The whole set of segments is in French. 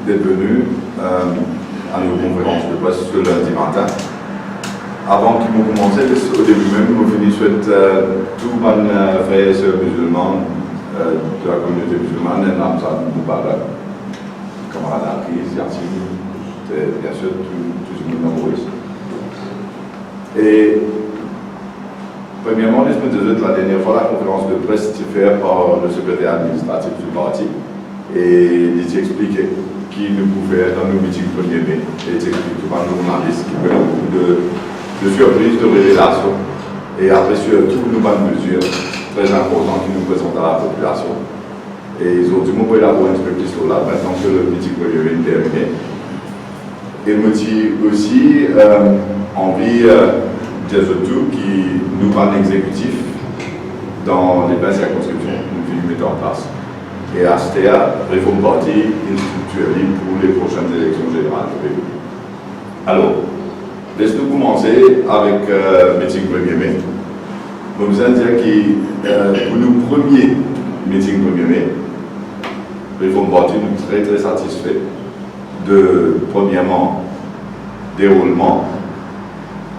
d'être venu à nos conférences de presse ce lundi matin. Avant qu'ils m'ont commencé, au début même, ils m'ont fini sur tous mes frères et sœurs musulmans de la communauté musulmane, et Namzad Moubarak, camarade Akis, Yassine, bien sûr, tous les monde Maurice. Et premièrement, laisse-moi te dire que la dernière fois, la conférence de presse était faite par le secrétaire administratif du parti. Et il expliquait qui nous pouvait dans nos meetings 1er mai. Et il expliquait par un journaliste qui fait beaucoup de surprises, de révélations. Et après, surtout, nous avons une mesure très importante qui nous présente à la population. Et ils ont dit, moi, je vais élaborer un petit peu plus sur là, maintenant que le meeting 1er mai est terminé. Et me dit aussi envie des autres qui nous rendent exécutif dans les bases circonscriptions que nous voulons mettre en place. Et à ce terme, Réforme Parti, une structure libre pour les prochaines élections générales de Pérou. Alors, laisse-nous commencer avec le meeting 1er mai. Je vous dire que pour nos premiers meetings 1er mai, Réforme Parti nous est très très satisfait de, premièrement, déroulement,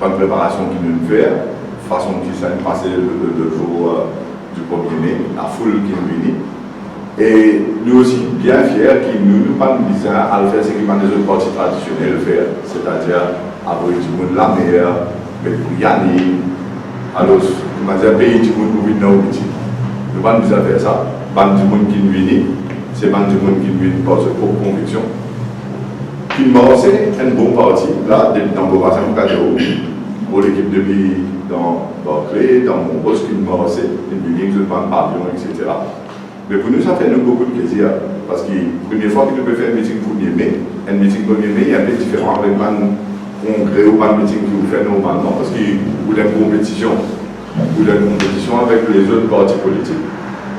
pas de préparation qui nous fait, façon qui s'est passé le jour du 1er mai, la foule qui nous unit. Et nous aussi bien fiers que nous pas nous disons à le faire ce qui va des autres partis traditionnels faire, c'est-à-dire avoir du monde la mer, mais pour Yanni, alors, nous avons pays du monde pour venir dans le meeting. Nous pas nous disons faire ça, pas du monde qui nous unit, c'est pas du monde qui nous unit par sa propre conviction. Qui m'a c'est un bon parti, là, dans le bassin pour l'équipe de pays dans Barclay, dans mon poste, qui m'a c'est une building, je prends pavillon, etc. Mais pour nous, ça fait nous beaucoup de plaisir. Parce que la première fois que nous pouvons faire un meeting 1er mai, un meeting 1er mai est un peu différent avec un congrès ou un meeting que vous faites normalement, parce que vous avez une compétition. Vous avez une compétition avec les autres partis politiques.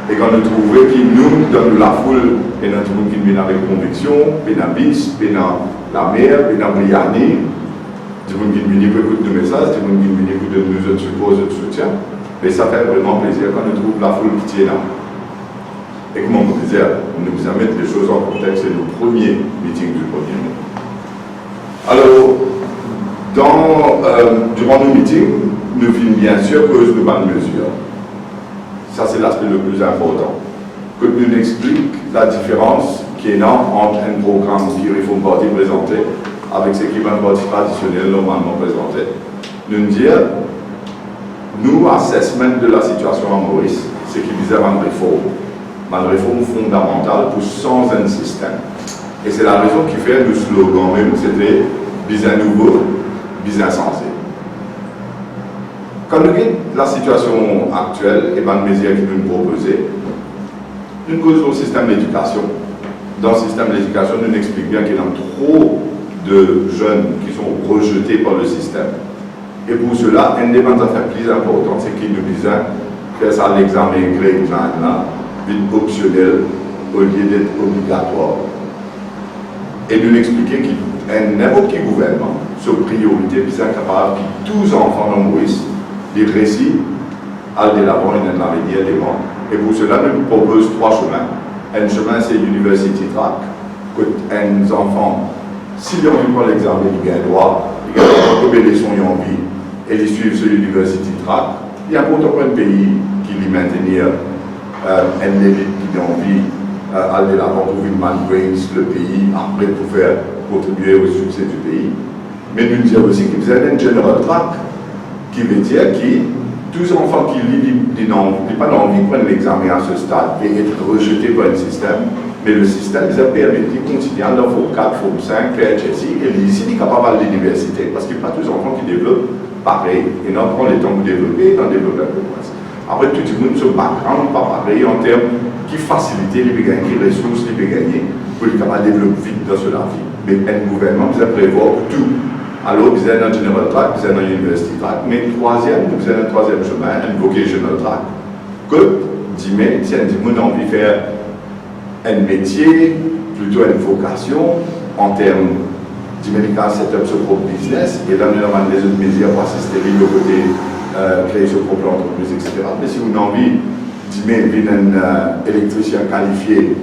Et quand nous trouvons que nous, dans la foule, et dans tout le monde qui vient avec conviction, et dans BIS, et dans la mer, et dans Briani, du monde qui vient pour écouter nos messages, du monde qui vient pour nous autres support, de soutien. Mais ça fait vraiment plaisir quand nous trouvons la foule qui tient là. Et comment on peut dire, on nous mettre les choses en contexte, c'est le premier meeting du 1er mai. Alors, durant nos meetings, nous filmons bien sûr que nous avons une mesure. Ça, c'est l'aspect le plus important. Que nous explique la différence qui est énorme entre un programme qui est Réforme Parti présenté avec ce qui est un parti traditionnel normalement présenté. Nous dire, nous, assessment de la situation en Maurice, c'est qui visait à une réforme fondamentale pour changer un système. Et c'est la raison qui fait le slogan même, c'était bien nouveau, bien sensé. Quand nous regardons la situation actuelle et les mesures qui nous proposent, nous causons le système d'éducation. Dans le système d'éducation, nous expliquons bien qu'il y a trop de jeunes qui sont rejetés par le système. Et pour cela, un des affaires plus importantes, c'est qu'ils nous disent faire ça à l'examen grade 9, optionnel au lieu d'être obligatoire. Et nous expliquer qu'un n'importe quel gouvernement, sur priorité, puis c'est capable que tous les enfants dans Maurice, les récits, aller de l'avant et de l'avenir des vents. Et pour cela, nous proposons 3 chemins. Un chemin, c'est l'University Track, que un enfant, s'il a envie de prendre l'examen, il a droit, il a droit de les son envie, et ils suivent sur l'University Track. Il y a pourtant pas un pays qui lui maintenir un élite qui a envie d'aller de l'avant pour grace le pays, après pour faire contribuer au succès du pays. Mais nous disons aussi qu'il faisait un general track, qui veut dire que tous les enfants qui n'ont pas envie de prendre l'examen à ce stade et être rejetés par le système, mais le système les a permis de continuer dans Forme 4, Forme 5, PHSI, et ici, il est capable de l'université, parce qu'il n'y a pas tous les enfants qui développent pareil, et non prend le temps de développer, d'en développer un peu moins. Après, tout le monde se background pas pareil en termes qui faciliter les gagner, qui ressources les gagner, pour les capables de développer vite dans la vie. Mais un gouvernement, vous avez prévoir tout. Alors, vous avez un general track, vous avez un university track, mais troisième, vous avez un troisième chemin, un vocational track. Que, dis-moi, si un monde a envie de faire un métier, plutôt une vocation, en termes d'immédiat setup sur propre business, et là, nous avons des autres mesures pour assister le côté créer son propre entreprise, etc. Mais si vous avez envie d'aimer un électricien qualifié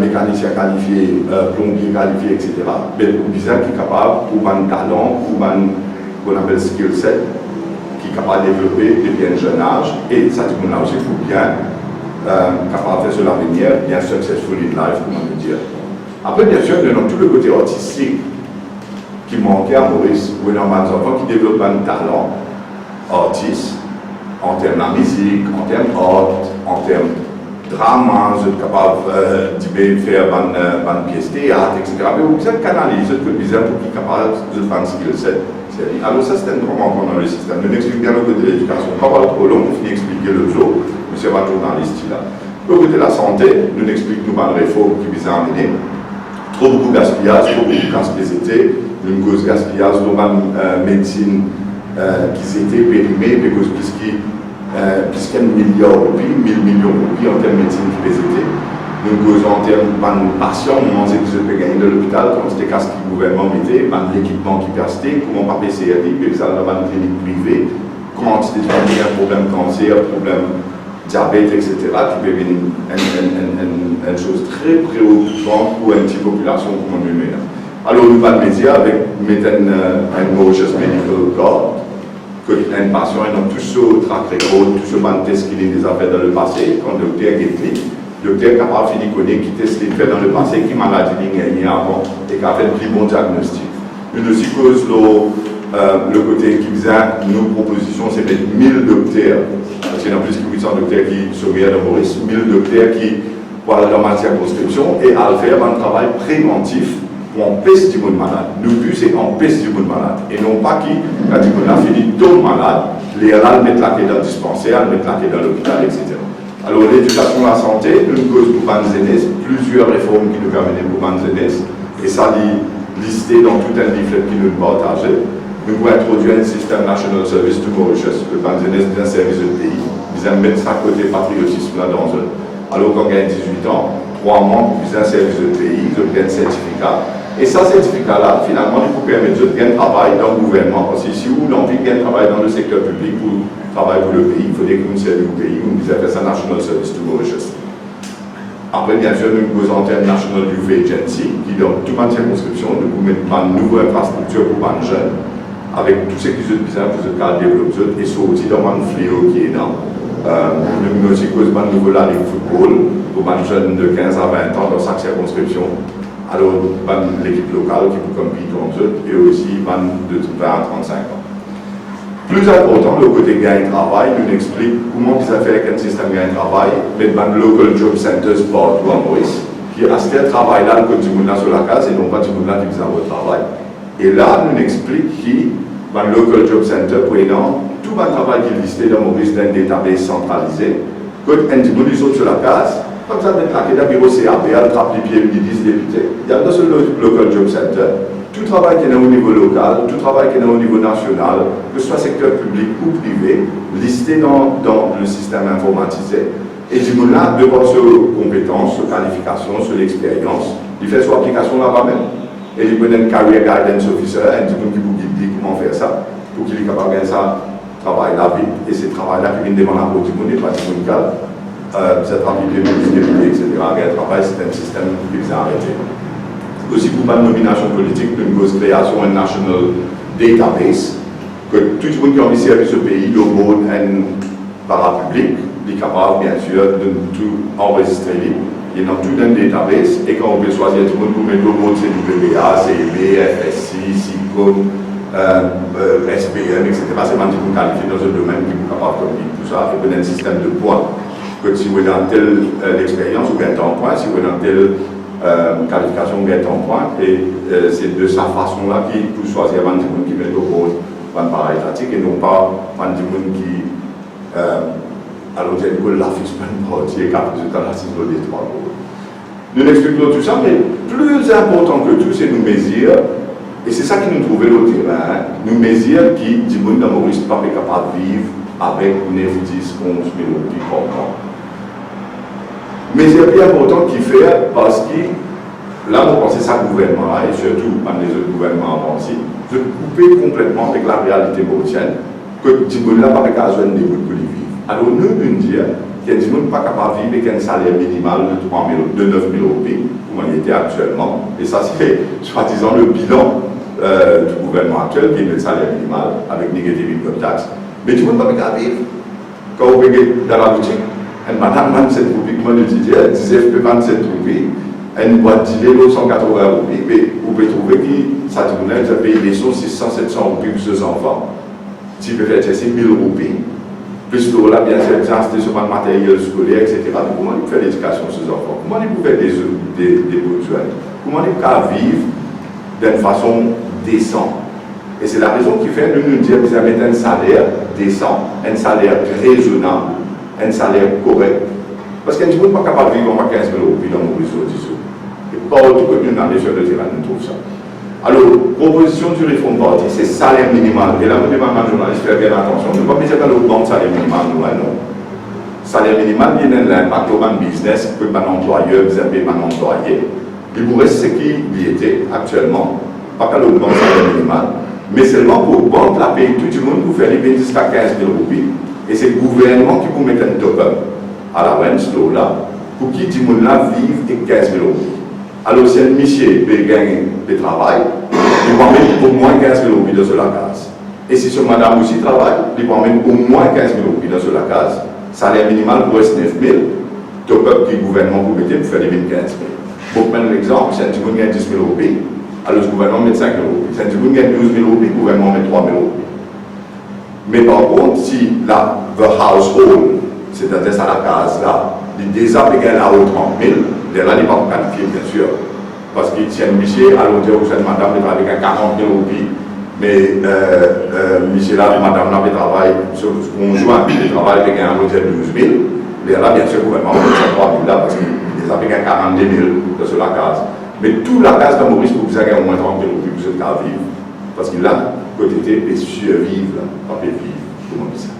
mécanicien qualifié, plombier qualifié, etc. Mais le bizarre qui est capable, pour un talent, pour un qu'on appelle skill set, qui est capable de développer depuis un jeune âge, et ça dit qu'on a aussi pour bien capable de faire sur l'avenir, bien successful in life, comment on peut dire. Après, bien sûr, nous avons tout le côté artistique qui manquait à Maurice, où nous avons des enfants qui développent un talent artiste, en termes de musique, en termes d'art, en termes de drama, vous êtes capable de faire une pièce de théâtre, etc. Mais vous êtes canalisé, vous êtes bizarre pour qui est capable de faire un skill set. Alors ça, c'est un grand point dans le système. Nous expliquons bien le côté de l'éducation. Pas trop long, on finit d'expliquer le jour. Monsieur va journaliste là. Le côté de la santé, nous expliquons nous une réforme qui vise à amener trop beaucoup de gaspillage, trop beaucoup de gaspillage, une cause de gaspillage dans la médecine qui s'était périmée, puisqu'un milliard de roupies, 1000 millions de roupies en termes de médecine qui PCT. Une cause en termes de patients, on sait que je peux gagner de l'hôpital, quand c'était casque que le gouvernement mettait, l'équipement qui persistait, comment pas PCRD, puis ça dans une clinique privée, quand c'était un problème cancer, problème diabète, etc., qui peut venir une chose très préoccupante pour une petite population comme on humaine. Alors, nous avons le média avec un Mauritius Medical Card, que un patient a tout ce track record, tout ce test qu'il a déjà fait dans le passé, quand le docteur est pris, le docteur est capable de connaître qui test qu'il fait dans le passé, qui maladie il a gagné avant, et qui a fait le plus bon diagnostic. Nous aussi cause le côté qui faisait nos propositions, c'est mettre 1000 docteurs, parce qu'il y en a plus que 800 docteurs qui sont meilleurs de Maurice, 1000 docteurs qui parlent dans ma circonscription et à faire un travail préventif pour empêcher du monde malade. Le but c'est empêcher du monde malade. Et non pas qui, quand on a fini tout malade, les là mettre la clé dans le dispensaire, mettre la clé dans l'hôpital, etc. Alors l'éducation à la santé, nous cause pour Banzenes, plusieurs réformes qui nous permettent pour Banzenes, et ça dit listé dans tout un livret qui nous partage. Nous voulons introduire un système National Service to Mauritius, le Banzenes est un service de pays. Ils aiment mettre ça côté patriotisme là dans eux. Alors qu'on gagne 18 ans, 3 mois pour viser un service de pays, ils obtiennent un certificat. Et ce certificat-là, finalement, il faut permettre de gagner travail dans le gouvernement. Parce que si vous avez envie de gagner travail dans le secteur public pour travailler pour le pays, il faut que vous servez au pays, vous disait ça National Service to Mauritius. Après, bien sûr, nous avons un National Youth Agency qui, dans toute ma circonscription, nous mettons une nouvelle infrastructure pour les jeunes, avec tout ce qui est bizarre pour ce cas développé, et aussi dans un fléau qui est dans. Nous aussi cause une nouvelle année de football pour les jeunes de 15 à 20 ans dans chaque circonscription. Alors, l'équipe locale qui peut compter entre eux, et aussi de 20 à 35 ans. Plus important, le côté gain de travail, nous explique comment ils ont fait avec un système gain de travail, mais dans local job centers partout à Maurice, qui a ce travail-là, que du monde sur la case, et non pas du monde qui faisait votre travail. Et là, nous explique qui, dans le local job center, prenant tout le travail qui est listé dans Maurice dans un database centralisé, quand un du monde sur la case, comme ça, mettre la clé d'un bureau CAP, elle trappe les pieds, ils disent députés. Il y a dans ce local job center, tout travail qui est au niveau local, tout travail qui est au niveau national, que ce soit secteur public ou privé, listé dans le système informatisé. Et du coup là, de voir sur compétences, sur qualifications, sur l'expérience, il fait son application là-bas même. Et il peut être un career guidance officer, un petit peu qui vous dit comment faire ça, pour qu'il est capable de gagner ça, travail là vite. Et c'est travail-là qui vient devant la route du monde, et pas du monde calme. Cette rapidité, etc. Le travail, c'est un système qui vient arrêter. Aussi, pour ma nomination politique, nous avons création d'un national database, que tout le monde qui a envie de servir ce pays, le monde un parapublic, est capable, bien sûr, de tout enregistrer. Il y a tout un database, et quand on peut choisir tout le monde pour mettre le mot CWA, CEB, FSI, SICOM, SPM, etc. C'est un petit peu qualifié dans ce domaine qui est capable de faire tout ça, et puis un système de points. Que si vous avez dans telle expérience, vous gagnez en point, si vous avez dans telle qualification, vous gagnez en point, et c'est de sa façon-là qu'il peut choisir un petit monde qui met au rôle d'un pareil pratique, et non pas un petit monde qui, alors j'ai dit que la fixe pas une partie, et qu'après c'est un racisme des 3 rôles. Nous expliquons tout ça, mais plus important que tout, c'est nous mesurer, et c'est ça qui nous trouvait au terrain, nous mesurer qui, du monde dans Maurice, pas capable de vivre avec 9, 10, 11 000 roupies par mois. Mais c'est plus important qu'il fait parce que là, on pense ça gouvernement, et surtout par les autres gouvernements avancés, de couper complètement avec la réalité mauricienne, que du monde là, pas besoin de vivre. Alors nous, nous disons, qu'il y a des gens pas capables de vivre avec un salaire minimal de 9 000 roupies, comme on y était actuellement. Et ça, c'est soi-disant le bilan du gouvernement actuel, qui est le salaire minimal avec négative income tax. Mais tout le monde ne peut pas vivre. Quand vous regardez dans la boutique, une madame 27 roupies, comme on le disait, elle disait FP 27 roupies, une boîte d'îlot 180 roupies, mais vous pouvez trouver que ça tourne, elle paye les sous 600, 700 roupies pour ses enfants. Si vous faites c'est 1000 roupies, plus là, bien sûr, acheter sur le matériel scolaire, etc. Mais comment vous faites l'éducation de ces enfants? Comment vous faites des besoins? Comment vous pouvez vivre d'une façon décente? Et c'est la raison qui fait que nous disons que vous avez un salaire décent, un salaire raisonnable, un salaire correct. Parce que nous ne sommes pas capables de vivre à 15 000 roupies dans nos réseaux. Et partout que nous avons sur le terrain, nous trouvons ça. Alors, proposition du Reform Party, c'est salaire minimal. Et là, nous demandons aux journalistes de faire bien attention. Nous ne pouvons pas dire que nous avons salaire minimal, non. Salaire minimal, il y a un impact au business, que un employeur, vous avez un employé. Il vous reste ce qui était actuellement, pas qu'à l'augmenter salaire minimal, mais seulement pour augmenter la paye tout le monde, vous faire les jusqu'à 15 000 roupies. Et c'est le gouvernement qui vous met un top-up à la rente, là, pour qui tout le monde là vive avec 15 000 roupies. Alors, si un monsieur peut gagner du travail, il va mettre au moins 15 000 roupies dans la case. Et si ce madame aussi travaille, il va mettre au moins 15 000 roupies dans la case. Salaire minimal pour 9 000, top-up que le gouvernement vous mettez pour faire les 15 000. Pour prendre l'exemple, si un petit gagne 10 000 roupies, alors le gouvernement met 5 000 roupies. Si un petit gagne 12 000 roupies, le gouvernement met 3 000 roupies. Mais par contre, si the household, c'est-à-dire à la case là, il déjà paye là au 30 000, là, il n'est pas qualifié, bien sûr. Parce qu'il tient Michel, alors dire que cette madame est avec 40 000 roupies, mais Michel là, madame là, travaille sur ce conjoint, il travaille avec un autre 12 000, là, bien sûr, le gouvernement met 3 000 là, parce qu'il est avec 42 000 sur la case. Mais toute la case de Maurice, vous avez au moins 30 000 roupies pour cette case vivre. Parce qu'il a, côté et survivre, pas vivre, comment dire ça.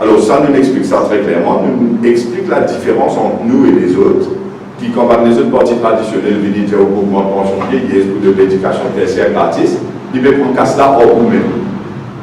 Alors ça nous explique ça très clairement, nous explique la différence entre nous et les autres, qui combattent les autres partis traditionnels, venus dire au mouvement de pension vieillesse ou de l'éducation tertiaire gratis, ils veulent prendre là hors nous-mêmes.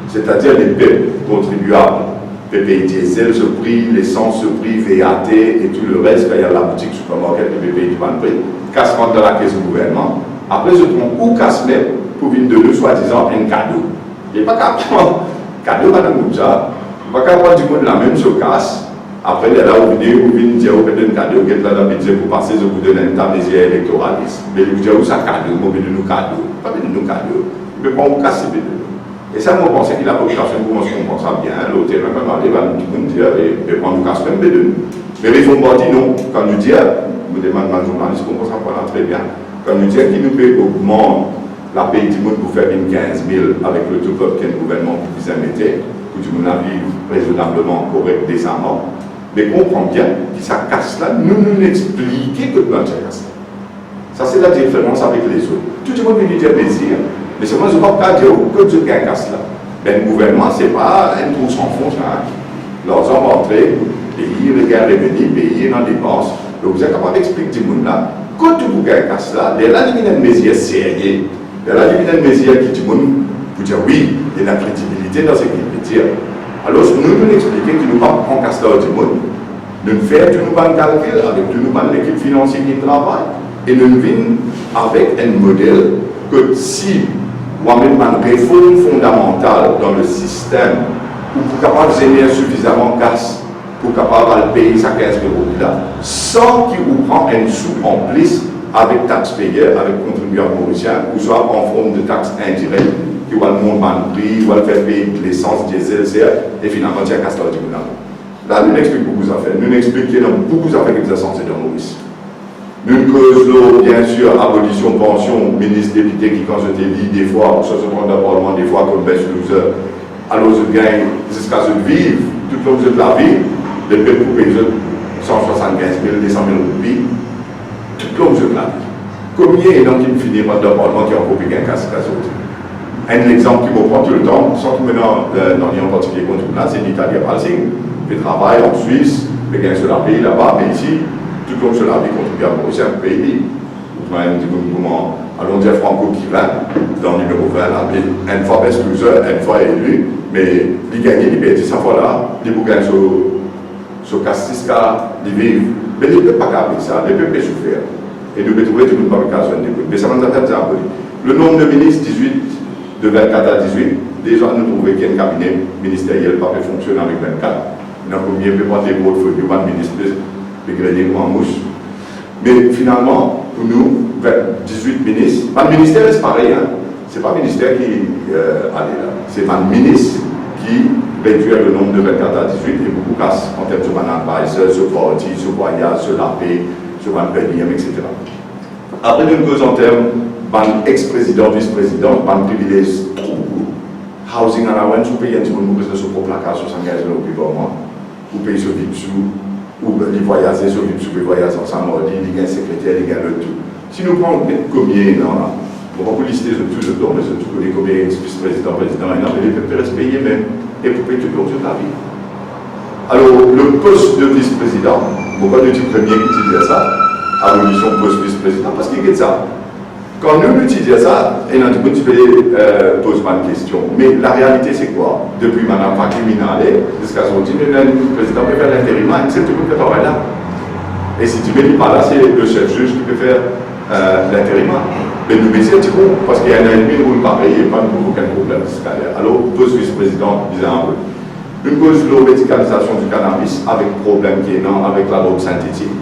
C'est-à-dire les peuples contribuables, PPI diesel, ce prix, l'essence, ce prix, VAT et tout le reste, quand il y a la boutique supermarché, le PPI du ban prix, casse dans la caisse du gouvernement. Après, je prends ou casse même pour venir de nous, soi-disant, un cadeau. Il n'y a pas qu'à prendre cadeau, madame Moussa. Il n'y a pas qu'à prendre du monde la même sur casse. Après, là, vous venez dire, vous faites un cadeau, vous êtes là dans le budget pour passer, je vous donne un tablier électoraliste. Mais vous dites, où ça cadeau, vous venez de nous cadeau. Pas de nous cadeau. Mais quand vous cassez, et ça, moi, je pense que la population commence à comprendre ça bien. L'autre, même aller, va nous dire, et quand nous casse même de nous. Mais les fonds dit non. Quand nous disons, vous demandez à un journaliste, on comprend ça très bien. Quand nous disons qu'il nous peut augmenter la paye du monde pour faire une 15 000 avec le top-up qu'un gouvernement vous a mis, pour du monde vivre raisonnablement, correct, décemment. Mais comprends bien que ça casse là, nous expliquer que le casse là. Ça, c'est la différence avec les autres. Tout le monde veut dire plaisir. Mais c'est moi, je ne peux pas dire que Dieu gagne casse là. Mais le gouvernement, ce n'est pas un trou sans fond. L'argent va entrer, payer les gains revenus, payer dans les dépenses. Donc vous êtes capable d'expliquer tout le monde là. Quand vous gagnez casse là, il y a une mesure sérieuse. Il y a une mesure qui dit tout le monde pour dire oui, il y a de la crédibilité dans ce qu'il veut dire. Alors nous expliquons que nous ne pas prendre casse là du monde. Nous faisons tout nous calcul avec tout nous l'équipe financière qui travaille. Et nous venons avec un modèle que si moi-même une réforme fondamentale dans le système pour capable de générer suffisamment de casse pour capable de payer sa 15 000 roupies là, sans qu'il vous prend un sou en plus avec taxes payeurs, avec contribuables mauriciens, ou soit en forme de taxes indirectes, qui va le monter le prix, va le faire payer l'essence, diesel, et finalement, il y a casse là du gouvernement. Là, nous expliquons beaucoup d'affaires. Nous expliquons qu'il y a beaucoup d'affaires qui sont censées dans Maurice. Nous causons, bien sûr, abolition de pension, ministre député qui, quand je t'ai dit, des fois, sur ce point de parlement, des fois, comme best loser, alors je gagne jusqu'à ce vivre, tout le long de la vie, les peuples pour payer 175 000, 200 000 roupies, tout le long de la vie. Combien est donc qui finit par le parlement qui a encore payé un casse autres? Un exemple qui me prend tout le temps, sans que maintenant, dans l'Union particulier contre là, c'est l'Italie à Palsing, qui travaille en Suisse, mais gagne sur la pays là-bas, mais ici, tout comme cela avait contribué à Maurice, un pays. Allons dire Franco qui va dans le numéro 20, là, une fois best loser, une fois élu, mais il gagne, il perd 100 fois là, il gagne sur ce cas de vivre. Mais il ne peut pas garder ça, il ne peut pas souffrir. Et nous pouvons trouver tout le monde par occasion de mais ça m'a dit le nombre de ministres, 18, de 24 à 18, déjà nous trouvons qu'il y a un cabinet ministériel pas fonctionner avec 24. Dans le premier, il peut pas des portfolios, pas de ministre, de grenier ou en mouche. Mais finalement, pour nous, 18 ministres, le ministère c'est pareil, hein. Ce n'est pas le ministère qui allait là, c'est le ministre qui réduire le nombre de 24 à 18 et beaucoup casse en termes de advisor, ce parti, ce voyage, ce la paix, ce paysan, etc. Après, nous cause en termes ex-président, vice-président, privilège trop beaucoup. Housing allowance, vous payez un petit peu de sur propre placage, 75 € par mois. Vous payez sur VIPSU, ou les voyages sur VIPSU, les voyages ensemble, il y a un secrétaire, il y a le tout. Si nous prenons combien, non, on va vous lister tous les temps, mais c'est tout les combien ex-président, président, et non, mais les peuples restent payés même, et pour payer tout le long de la vie. Alors, le poste de vice-président, pourquoi nous disons premier qui dit ça, abolition poste vice-président, parce qu'il y a ça. Quand nous utilisons ça, et nous pose pas de question. Mais la réalité, c'est quoi? Depuis Mme Fakimina, jusqu'à son temps, le président peut faire l'intérim, c'est tout le monde qui travaille là. Et si tu ne dis pas là, c'est le chef juge qui peut faire l'intérim. Mais nous baissons un petit peu, parce qu'il y a un ennemi, nous ne pas payer, pas de aucun problème scalaire. Alors, poste vice-président, disait un peu. Une cause de médicalisation du cannabis, avec problème qui est non, avec la drogue synthétique.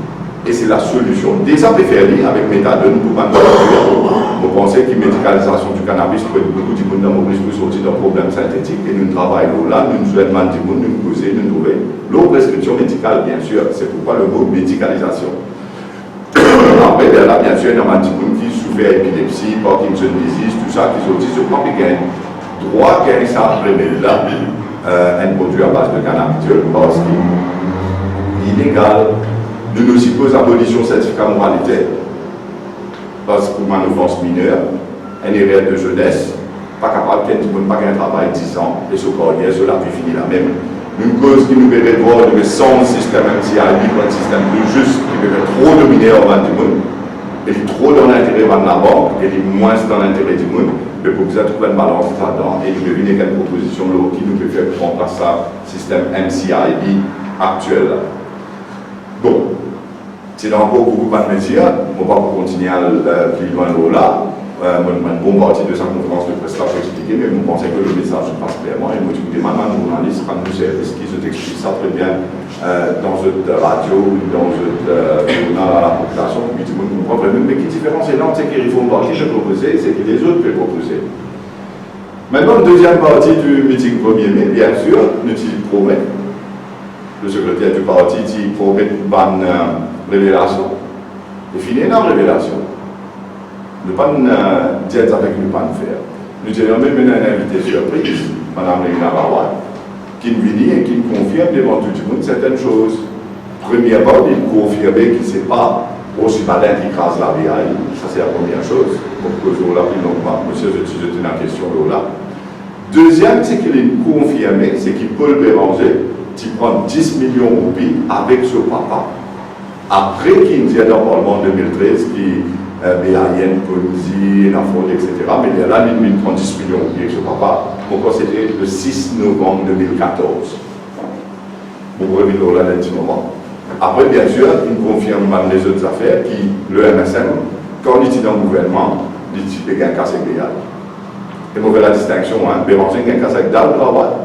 Et c'est la solution. Déjà préférée avec méthadone pour pas vous pensez que la médicalisation du cannabis peut être beaucoup de monde pour sortir d'un problème synthétique et nous travaillons là, nous souhaitons du monde, nous causer, nous trouver. L'autre prescription médicale, bien sûr, c'est pourquoi le mot médicalisation. Après, là, bien sûr, il y a un petit monde qui souffre d'épilepsie, Parkinson disease, tout ça, qui sont dit, je crois qu'il y a droit qu'il y ait ça après là, un produit à base de cannabis, parce qu'il est illégal. Nous nous suppose abolition certificat moralité, parce que pour une offense mineure, un erreur de jeunesse, pas capable de pas un travail 10 ans, et ce carrière, cela puis finir la même. Une cause qui nous verrait voir de sans système MCI, un système plus juste, qui peut trop dominer au monde du monde, et trop dans l'intérêt de la banque, et moins dans l'intérêt du monde, mais pour que vous trouver une balance là-dedans, et nous deviner quelle proposition qui nous peut faire prendre à ça, système MCI actuel. Bon. C'est encore beaucoup de métiers, on va pas continuer à plus loin là. Une bonne partie de sa conférence de presse là pour expliquer, mais vous pensez que le message passe clairement. Et moi, je vous demande à un journaliste, à nous service qui se explique ça très bien dans une radio ou dans une journal à la population. Puis tout le monde comprend vraiment, mais qui différence est là, c'est qu'il faut une partie de proposer, c'est que les autres peuvent proposer. Maintenant, deuxième partie du meeting 1er mai, bien sûr, nous promet. Le secrétaire du parti dit promet une bonne révélation. Et finir dans la révélation. Ne pas dire avec nous pas faire. Nous dirons même une invité surprise, Mme Léna Rawad, qui nous vient et qui nous confirme devant tout le monde certaines choses. Premièrement, il confirme qu'il ne sait pas aussi malin qui crase la vie. Ça, c'est la première chose. Donc, là, monsieur, je suis une question là. Deuxième, c'est qu'il est confirmé, c'est qu'il peut le Béranger, qui prend 10 millions de roupies avec ce papa. Après qu'il nous a dans le Parlement en 2013, qui BAN, Polysie, la fraude, etc. Mais il y a là, il prend 10 millions de roupies avec ce papa. Pourquoi c'était le 6 novembre 2014. Vous pouvez venir là un petit moment. Après, bien sûr, il confirme les autres affaires qui, le MSM, quand il est dans le gouvernement, il dit qu'il y a un casse avec BAN. Et vous voyez la distinction, hein, Béranger, il y a un casse avec DAL,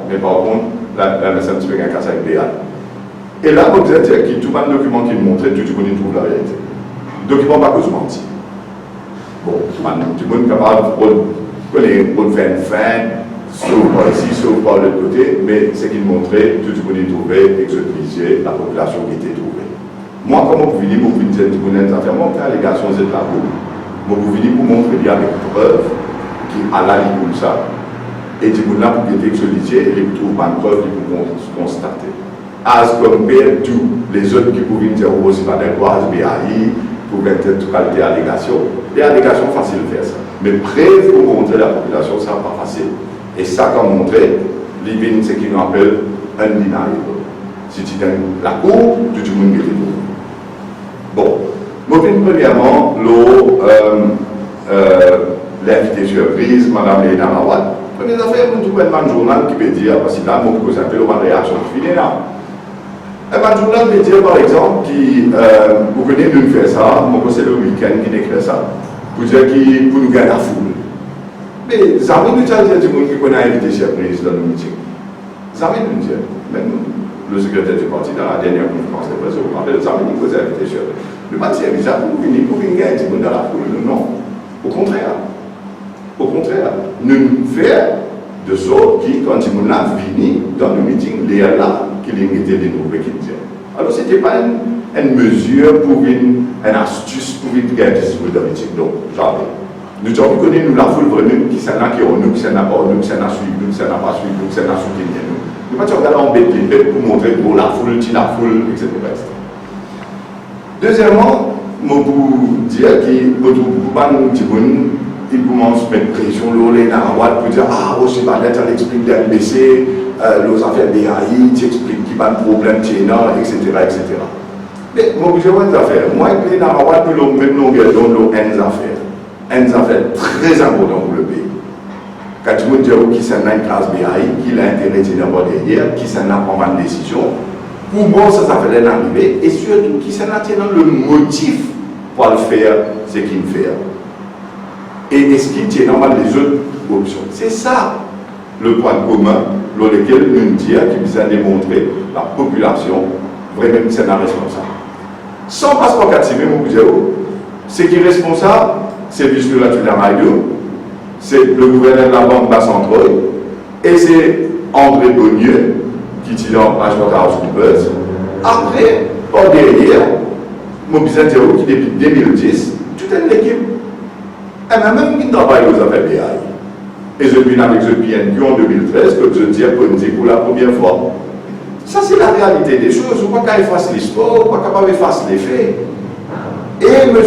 mais par contre, la MSM, tu fais un casse avec BAN. Et là, vous êtes qui tout le document qui montre, tout le monde trouve la réalité. Le document pas que je mentis. Bon, tout le monde est capable de faire une fin, sauf par ici, sauf par l'autre côté, mais c'est qu'il montrait, tout le monde est trouvé, exotisé, la population qui était trouvée. Moi, comment vous venez, vous venez de vous faire monter l'allégation de la boue, vous venez pour montrer bien avec preuve qui a la ligne comme ça, et du coup là, pour être exotisé, et vous trouvez pas une preuve qui vous constater. As compared to les autres qui pouvaient dire aussi pas d'incroise, BAI, pour être toute qualité d'allégation. Les allégations, facile de faire ça. Mais preuve pour montrer la population, ça n'est pas facile. Et ça, comme montrer, l'IBIN, c'est ce qu'on appelle un deniable. Si tu donnes la cour, tout le monde est tout. Bon, premièrement, l'invité surprise, Mme Léna Rawad. Première affaire, nous trouvons un journal qui peut dire, parce que là, mon cause appelle une réaction qui finit là. Un journal média, par exemple, qui, vous connaissez, nous faire ça, mon conseil le week-end qui déclare ça, pour dire qu'il pour nous gagner la foule. Mais, ça nous dit du monde qui a invité chef président dans le meeting. Ça nous dit, même le secrétaire du parti dans la dernière conférence de presse, vous rappelez, ça nous dit que vous avez invité chef. Le parti est bizarre pour venir gagner du monde dans la foule. Non. Au contraire. Au contraire. Nous faisons de sorte qui, quand ils m'ont venu dans le meeting, les là, qui les mettaient les nouveaux qui disaient. Alors, ce n'était pas une mesure pour une astuce pour une gagner ce dans le meeting. Non, jamais. Nous avons connu nous la foule vraiment qui s'en a qui ont nous, qui s'en a pas nous, qui s'en a suivi nous, qui s'en a pas suivi nous, qui s'en a soutenu nous. Nous ne pouvons pas embêter les bêtes pour montrer pour la foule, etc. Deuxièmement, je vous dire qu'il il commence à mettre pression les narwats pour dire ah, c'est pas net, on explique l'NBC, les affaires BAI, tu expliques qu'il y a un problème, etc. Mais moi, je vois des affaires. Moi, les narwats, pour le même longueur d'onde, une affaire très importante pour le pays. Quand tu me dis qu'il s'en a une classe BAI, qu'il a intérêt d'abord derrière, qu'il s'en a pas de décision, pour moi, ça fait l'arrivée, et surtout qu'il s'en a le motif pour le faire, ce qu'il fait. Et est-ce qu'il tient normal les autres options? C'est ça le point commun dans lequel nous disons qu'il vise à démontrer la population vraiment c'est un responsable. Sans passeport 4 même ce qui est responsable, c'est Vishnu Latunarayu, c'est le gouverneur de la Banque Basse-Centrale, et c'est André Bonnieux qui tient en PricewaterhouseCoopers. Après, par derrière, mon business qui depuis 2010, toute une équipe. Et même qui travaille aux affaires BAI. Et je viens avec ce PNQ en 2013, que je dis pour la première fois. Ça, c'est la réalité des choses. On ne peut pas effacer l'histoire, on ne peut pas effacer les faits. Et M.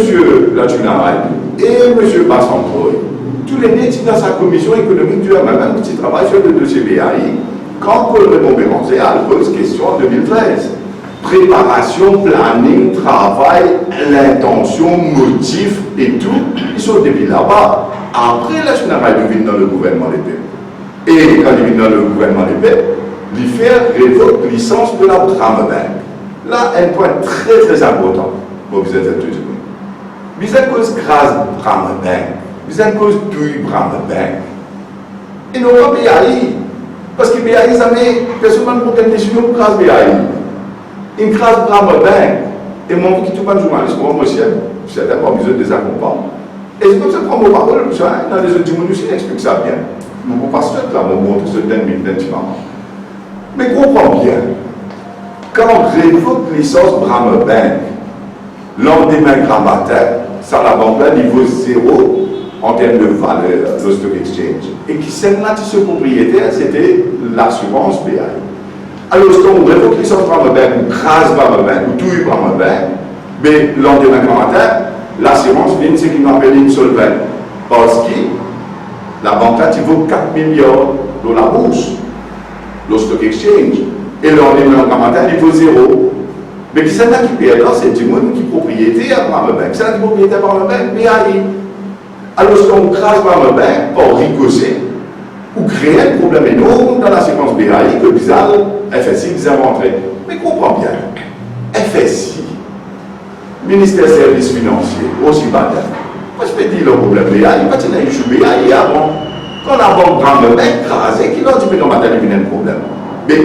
Latunarayu, et M. Basse-Centrale, tous les deux dans sa commission économique du même petit travail sur le dossier BAI, quand Paul Raymond Béranger a posé question en 2013. Préparation, planning, travail, l'intention, motif et tout, ils sont depuis là-bas. Après, la Latunarayu vient dans le gouvernement d'épée. Et quand il vient dans le gouvernement d'épée, il fait révoque licence de la Bramebank. Là, un point très important pour vous êtes tous. Vous êtes cause grâce Bramebank. Vous êtes cause douille Bramebank. Et non pas BAI. Parce que BAI, ça met personne ne peut décision grâce BAI. Une classe Bramebank, et mon qui tout pas journaliste, moi, monsieur, certains pas besoin de des accompagnants. Et c'est comme ça que je prends mon parole, dans les autres dimensions, il explique ça bien. Mon pasteur, là, mon montre ce d'un mais comprends bien, quand on révoque licence Bramebank, lendemain grammaire, ça la banque là, niveau 0 en termes de valeur, le stock exchange. Et qui s'est là, ce propriétaire, c'était l'assurance BAI. Alors, si on révoque licence Bramebank, ou crase Bramebank, ou tout Bramebank, mais lendemain matin, l'assurance vient ce qu'on appelle insolvent. Parce que la banque là, il vaut 4 milliards dans la bourse, le stock exchange. Et lendemain matin, il vaut 0. Mais qui c'est là qui perd là, c'est du monde qui est propriétaire à Bramebank. C'est là qui est propriétaire à Bramebank, BAI. Alors, si on crase Bramebank, pour ricocher, ou créer un problème énorme dans la séquence BAI que bizarre, FSI vous inventerez. Mais comprends bien, FSI, ministère des Services Financiers, aussi bâtard. Moi je peux dire le problème BAI, parce qu'il y a eu BAI avant. Quand la banque Bramebank crasée, qui leur dit que non, il y a un problème. Mais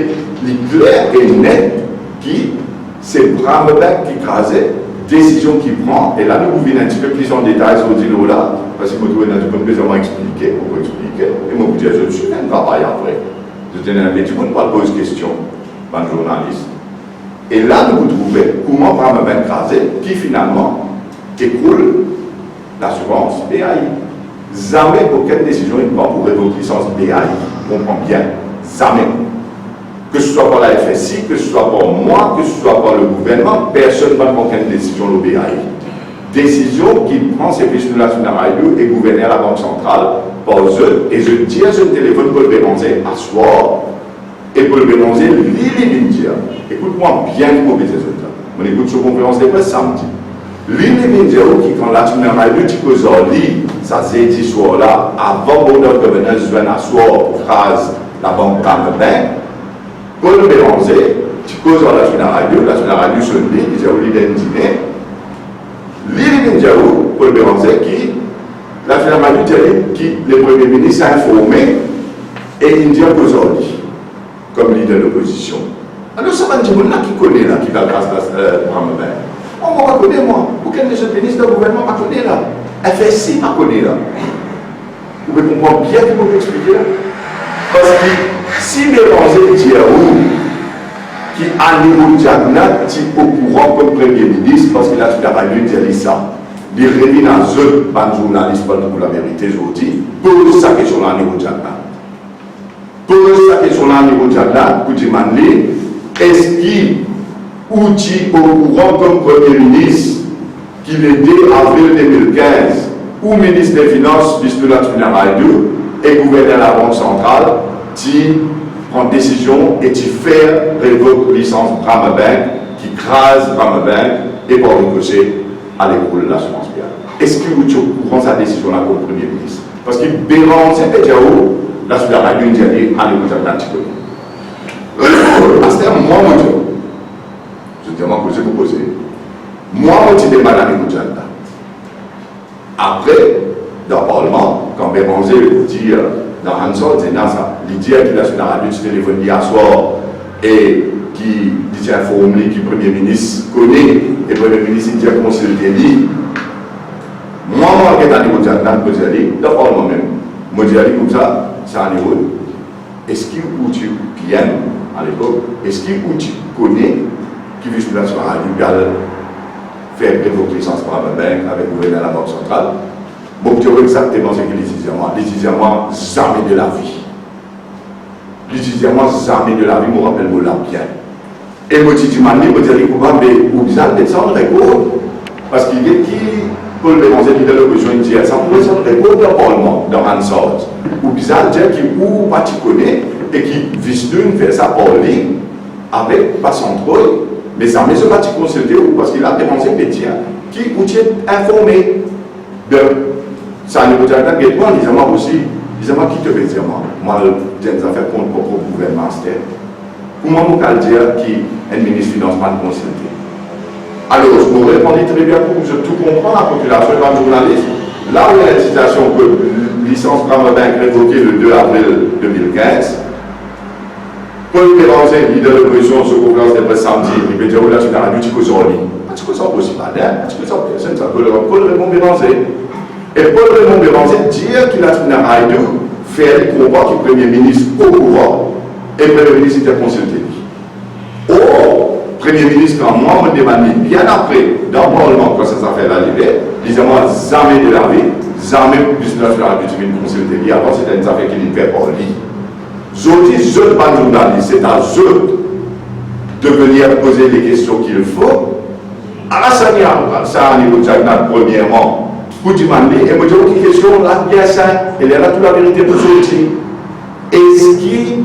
il est clair et net qui, c'est Bramebank qui crasait, décision qu'il prend, et là nous venons un petit peu plus en détail sur le là, parce que vous devez besoin expliquer, on peut expliquer, et moi vous dire, je suis un travail après. Je tenais un petit peu, on ne pose question, un journaliste. Et là nous vous trouvez comment Bramebank crasé, qui finalement écoule l'assurance BAI. Jamais aucune décision ne prend pour révoquer licence BAI, on comprend bien, jamais. Que ce soit par la FSI, que ce soit par moi, que ce soit par le gouvernement, personne ne va prendre une décision au BAI. Décision qui prend ses Vishnu Latunarayu et gouverneur à la Banque centrale par eux. Et je dis à ce téléphone Paul Béranger à soir, et Paul Béranger, lui dire, écoute-moi bien pour mes autres. On écoute sur conférence de presse samedi. Lui dire qui, quand Latunarayu dit que ça s'est dit soir là, avant que notre gouverneur vienne à soir, phrase la Banque Bramebank, Paul Béranger, tu causes dans la radio sur lui, il dit où il est dîner. L'île de Diaou, Paul Béranger, qui, la radio qui le Premier ministre a informé et il dit aujourd'hui, comme leader de l'opposition. Alors, ça va dire, qui connaît là, qui va grâce à Bramabin. On va connaître, moi. Aucun des autres ministres du gouvernement ne connaît là. FSI ne connaît là. Vous pouvez comprendre bien qu'il faut expliquer là. Parce que si Béranger dit qui a niveau diagnostic type au courant comme Premier ministre, parce qu'il a tout à lui dire ça, il revient dans un journaliste pour la vérité aujourd'hui, pose sa question là au niveau diagnostic. Pose sa question là au niveau diagnostic pour demander est-ce qu'il outil au courant comme Premier ministre qui l'aidait en avril 2015 ou ministre des Finances, vice-président et gouverneur de la Banque centrale, qui prend décision et qui fait révoquer licence Bramabank, qui crase Bramabank et pour négocier à l'école de l'assurance bien. Est-ce que vous prend sa décision là comme Premier ministre? Parce que Béranger Pédiao, la Sudan dit à l'école de l'Atlantique. À ce terme, moi, je demande que vous posez. Moi, je demande à l'école. Après, dans le Parlement, quand Béranger dit dans Hansol, il dit qu'il a sur la radio du téléphone hier soir et qui dit informé que le Premier ministre connaît et le Premier ministre dit comment c'est le délit. Moi, je suis dans le niveau de dans le Parlement même. Moi, je dis comme ça, c'est un niveau. Est-ce qu'il tu bien à l'époque, est-ce qu'il tu connaît qui veut sur la radio faire révoquer licence par la banque avec le gouverneur de la Banque centrale? Bon, tu vois exactement ce que les étudiants, jamais de la vie. Les étudiants, jamais de la vie, me rappelle moi là bien. Et moi, je dis, je dis, mais vous avez des récours. Parce qu'il y a qui, pour le Béranger, qui est de l'opposition, il dit, ça pourrait être un récours dans le Parlement, dans Hansard. Ou bizarre, dire qui ou pas tu connais, et qui vise d'une faire ça par ligne, avec pas son trône, mais ça ne pas tu consulter, parce qu'il a dépensé métier, qui ou tu es informé de. Ça ne peut pas être moi, disons-moi aussi, disons-moi qui te veut dire moi, j'ai des affaires contre le gouvernement. Comment on peut dire qu'un ministre finance pas de consulter? Alors, je vous répondis très bien pour que je tout comprends la population et la journaliste. Là où il y a une citation que licence Bramabank révoquée le 2 avril 2015, Paul Béranger, leader de l'opposition sur conférence de presse samedi, il peut dire, là, tu as un but, tu peux en ligne. Tu peux en possible, tu peux en personne, ça peut le répondre Béranger. Et Paul Raymond Béranger dit qu'il a trouvé un radio, faire le combat que le Premier ministre au courant et le Premier ministre était consulté. Or, le Premier ministre, quand moi, me demandé bien après, dans le Parlement, quand ça s'affaire arrivée, disait-moi, jamais de la vie, jamais plus de la radio de consulter. Avant, c'était une affaire qui ne fait pas lui. Je dis, je ne suis pas journaliste, c'est à eux de venir poser les questions qu'il faut. À la sanière, ça a un niveau de diagnostic, premièrement. Pour demander, et me dire une question là, bien ça, elle est là toute la vérité pour sortir. Est-ce qu'il,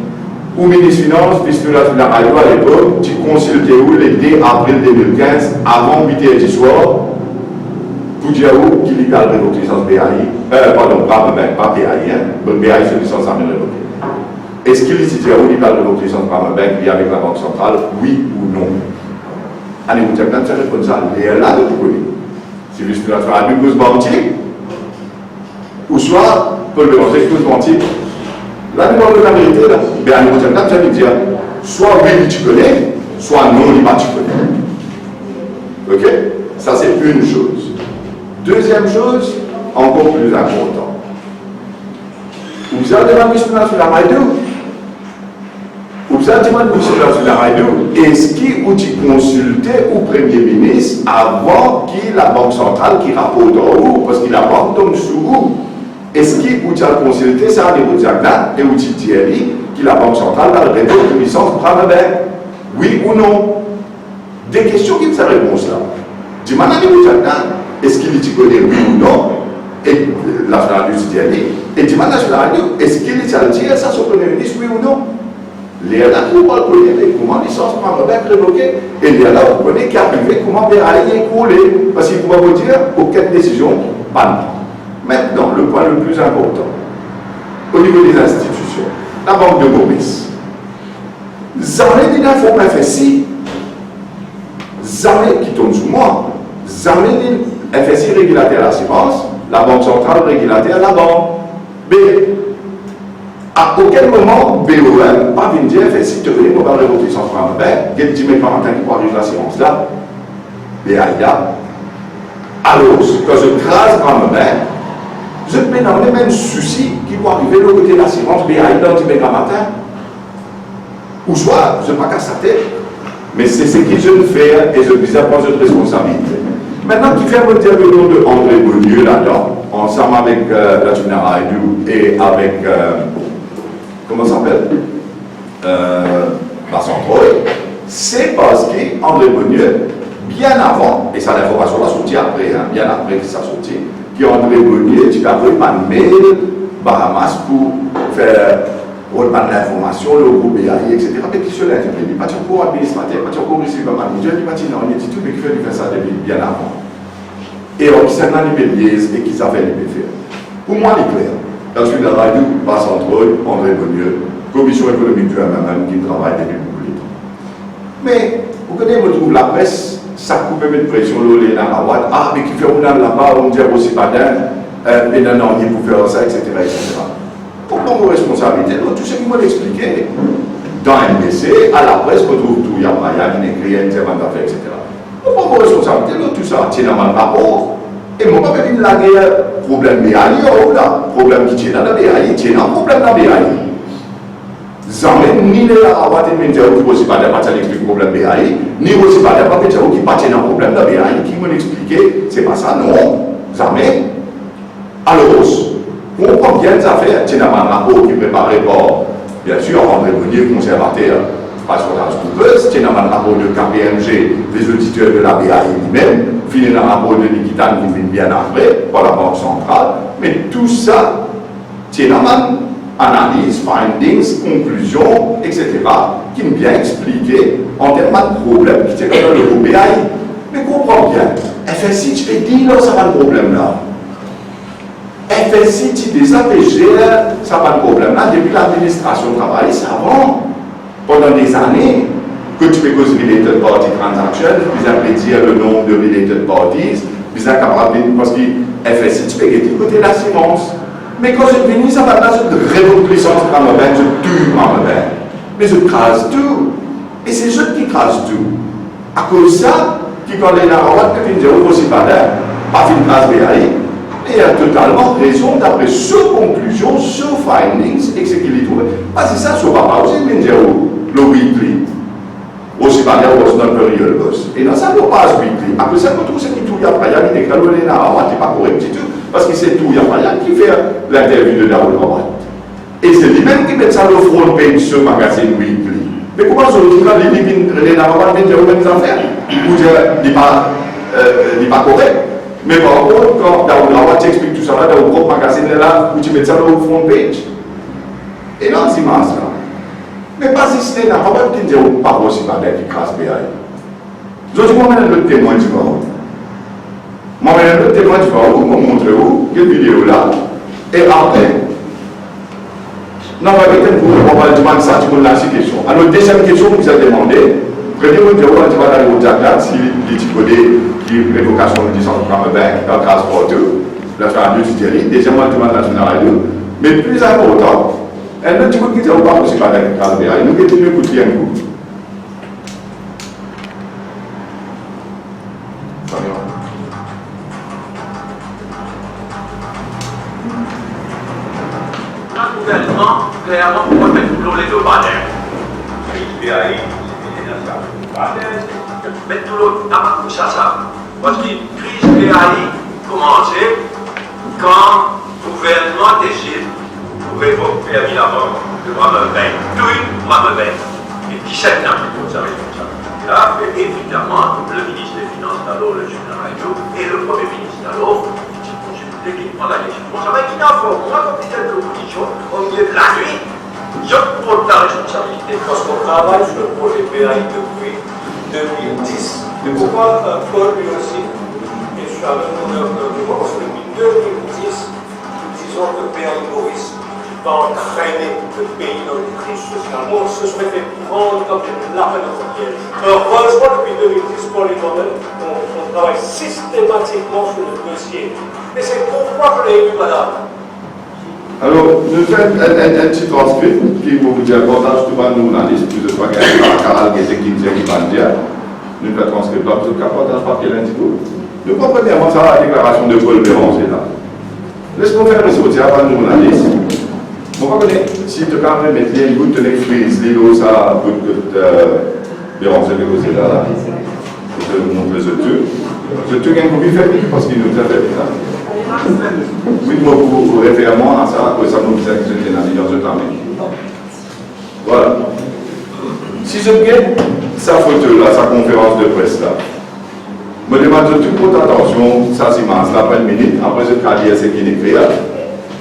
au ministre des Finances, puisque là, tu l'as radio à l'époque, tu consultais où le 2 avril 2015, avant 8h du soir, pour dire où qu'il y a le licence BAI, pardon, pas BAI, BAI c'est licence à révoquée. Est-ce qu'il dit où il y a le licence par la banque avec la Banque centrale, oui ou non? Allez, vous avez quand ça répond ça, et là, de tout connaître. Si vous êtes à une cause bantique, ou soit, Paul Béranger, cause bantique, là, nous avons la vérité, là. Mais à niveau de ça veut dire, soit oui, tu connais, soit non, il pas tu connais. Ok? Ça, c'est une chose. Deuxième chose, encore plus importante. Vous avez demandé sur la radio. Vous avez demandé sur la radio, est-ce qu'il ou tu consultais au Premier ministre avant qu'il la Banque centrale qui rapporte en haut, parce qu'il a pas tombe sous vous. Est-ce qu'il ou tu as consulté ça à niveau diagnostic et où tu dis que la Banque centrale a répondu de licence Bramabank? Oui ou non? Des questions qui ne savent réponse là. Dis-moi à niveau diagnostic, est-ce qu'il tu connaît oui ou non? Et la radio dit et dis-moi à la radio, est-ce qu'il a dit ça sur le Premier ministre oui ou non? Les là, vous connaissez comment licence Bramabank révoquée. Et les là, vous connaissez qui arrivé comment BAI est écroulé. Parce qu'il pourra vous dire aucune décision, pas. Maintenant, le point le plus important, au niveau des institutions, la Banque de Maurice. jamais d'une info FSI, jamais qui tombe sous moi, jamais d'une FSI régulateur à l'assurance, la Banque centrale régulateur à la banque. B. À aucun moment, BOM, pas venu dire FSI, tu veux, on va révoquer son franc, ben, il y a 10 000 matin qui corrige l'assurance là. BAIA. Alors, quand je crase grand mère, je mets dans les mêmes soucis qui vont arriver de côté de l'assurance BAIA dans 10 000 matin. Ou soit, je ne vais pas casser sa tête, mais c'est ce que je ne fais et je dis à prendre de responsabilité. Maintenant, qui fait un intervenant de André Beaulieu là-dedans, ensemble avec la Tunara et avec, comment ça s'appelle Vincent Troy, c'est parce qu'André Beaulieu, bien avant, et ça l'information l'a sorti après, hein, bien après que ça sorti, qu'André Beaulieu, tu as envoyé par mail Bahamas pour faire relever l'information, le groupe BAI, etc. Mais qui se l'a dit, il n'y a pas encore administrateur, pas encore receveur manager, il n'y a pas non, il dit tout, mais qui fait ça depuis bien avant. Et alors, qui s'est dans les liaise et qui savait les faire. Pour moi, il est clair. Dans une radio, passe entre eux, André Beaulieu, commission économique du MMM qui travaille depuis beaucoup de temps. Mais, vous connaissez, on trouve la presse, ça coupe de pression, l'olé dans la boîte, ah, mais qui fait un là-bas, on dit aussi pas d'un, mais non, il faut faire ça, etc. etc. Pour prendre vos responsabilités, tout ce qu'ils m'ont expliqué, dans NBC, à la presse, on trouve tout, il y a Maya, il écrit, un terme d'affaires, etc. Pour prendre vos responsabilités, tout ça, tiens dans le rapport, et moi, je vais la guerre, problème BAI, là, problème qui tient dans la BAI, tient dans le problème de la BAI. Jamais, ni les Arawat et Menteur qui aussi pas d'appartenir avec le problème BAI, ni aussi pas d'appartenir qui partent dans le problème de la BAI, qui m'ont expliqué, c'est pas ça, non, jamais. Alors, on comprend bien les affaires, tiens dans un rapport qui est préparé par, bien sûr, André Beaulieu, conservateur, PricewaterhouseCoopers, tiens dans un rapport de KPMG, les auditeurs de la BAI lui-même, fini dans un rapport de Nikitan qui vient bien après, par la Banque centrale, mais tout ça, tiens dans un analyse, findings, conclusions, etc., qui nous bien expliqué en termes de problèmes qui étaient dans le groupe BAI. Mais comprends bien, FSI, tu peux dire, non, ça va le problème là. FSI, tu déjà gère, ça va le problème là, depuis l'administration de travail, c'est avant. Pendant des années, que tu peux causer related party transactions, vous avez dire le nombre de related parties, vous êtes capable, parce que FSI, tu peux dire côté de l'assurance. Mais quand je finis, ça va pas de révoquer licence par ma main, je tue ma main. Mais je crase tout. Et c'est je qui crase tout. À cause de ça, qui quand les narrois, que tu dis, oh, c'est pas là, pas une crase BAI, et il a totalement raison d'après sur conclusion, sur findings, et ce qu'il y trouve. Parce que ça, je ne vais pas aussi me dire, le weekly. Aussi pas là, on se période boss. Et dans ça, on passe weekly. Après ça, on trouve ce qui tout y a pas, il y a des cas où les narrois, c'est pas correct du tout. Parce que c'est tout, il y a pas là qui fait l'interview de Daoud Rawat. Et c'est lui-même qui met ça le front page sur le magazine weekly. Mais comment je trouve là, les narrois viennent dire aux mêmes affaires? Ou dire, il n'est pas correct. Mais par contre, quand Daoud Rawat t'explique tout ça là, dans le propre magazine là, où tu mets ça au front page. Et là, c'est mince là. Mais pas si c'est là, pas qui dit pas possible avec qui crasse BAI. Je dis, moi, je le témoin du voir. Moi, je le témoin du voir, vous me montrez où, quelle vidéo là. Et après, non, on va demander ça, tu peux lancer une question. Alors, deuxième question que vous avez demandé, prenez-vous une vidéo, tu vas aller au Jakarta, si les types qui l'évocation de 10 ans de dans le transport, là, tu as un autre deuxièmement, tu vas dans la radio. Mais plus important, un autre type qui dit, on va aussi parler avec la BAI, nous continuons à écouter un coup. Gouvernement, clairement, pour mettre tous les deux bannières. BAI, mettre tout l'autre, d'abord, ça. Parce que la crise BAI commençait quand le gouvernement décide pour révoquer la banque de Mamebain, et 17 ans pour sa responsabilité. Là, évidemment, le ministre des Finances d'alors, le général et le Premier ministre d'alors, qui prend la question. Bon, ça va être une info. Moi, comme ministre de l'opposition, au milieu de la nuit, je prends la responsabilité. Parce qu'on travaille sur le projet BAI depuis 2010. Mais pourquoi Paul lui aussi, et je suis avec mon œuvre de parce que depuis 2010, nous disons que BAI Maurice va entraîner le pays dans une crise sociale. On se serait fait prendre comme une lapin dans sa pièce. Heureusement, depuis 2010, pour les domaines, on travaille systématiquement sur le dossier. Et c'est pourquoi je l'ai eu, madame. Alors, nous faisons un petit transcript qui vous dire partage tout le journaliste, que ce soit Caral qui est qui va le dire. Nous faisons un transcript là, vous avez partage papier lundi. Nous comprenons premièrement ça, la déclaration de Paul Béranger là. Laisse-moi faire ressortir avant le journaliste. Bon, pas connaître, si tu as même mettre les gouttes de frise, les lots, ça, gouttes de Béranger de Rosé là, je te montre ce truc. Ce truc est un peu plus faible parce qu'il nous a fait ça. Oui, moi, vous référez moi à ça, que ça nous fait que j'étais dans le temps. Voilà. Si je regarde sa photo là, sa conférence de presse là, je me demande toute votre attention, ça c'est mince, là, pas une minute, après je vais dire ce qu'il écrit là.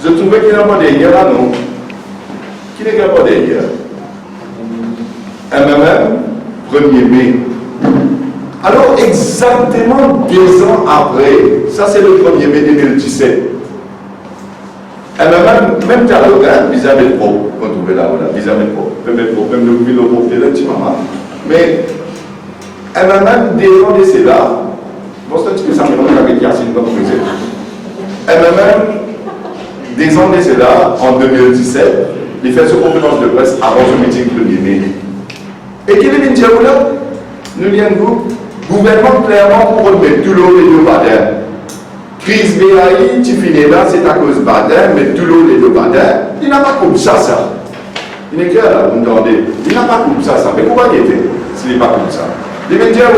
Je trouvais qu'il n'y a pas derrière là, non? Qu'il n'y a pas derrière. MMM, 1er mai. Alors, exactement 2 ans après, ça c'est le 1er mai 2017. Même Talogan, vis-à-vis de Pro, on trouvait là, vis-à-vis de Pro, même le gouvernement porté là, petit maman. Mais, MMM, 2 ans de cela, bon, c'est un petit peu ça, mais on a avec Yacine comme président. MMM, 2 ans de cela, en 2017, il fait sa conférence de presse avant ce meeting 1er mai. Et qu'il est venu là, nous disons, gouvernement clairement pour remettre tout l'eau et deux badins. Crise BAI, tu finis là, c'est à cause badin, mais tout l'eau et deux badins. Il n'a pas comme ça. Il est clair là, vous entendez. Il n'a pas comme ça. Mais pourquoi il était s'il n'est pas comme ça? Il veut dire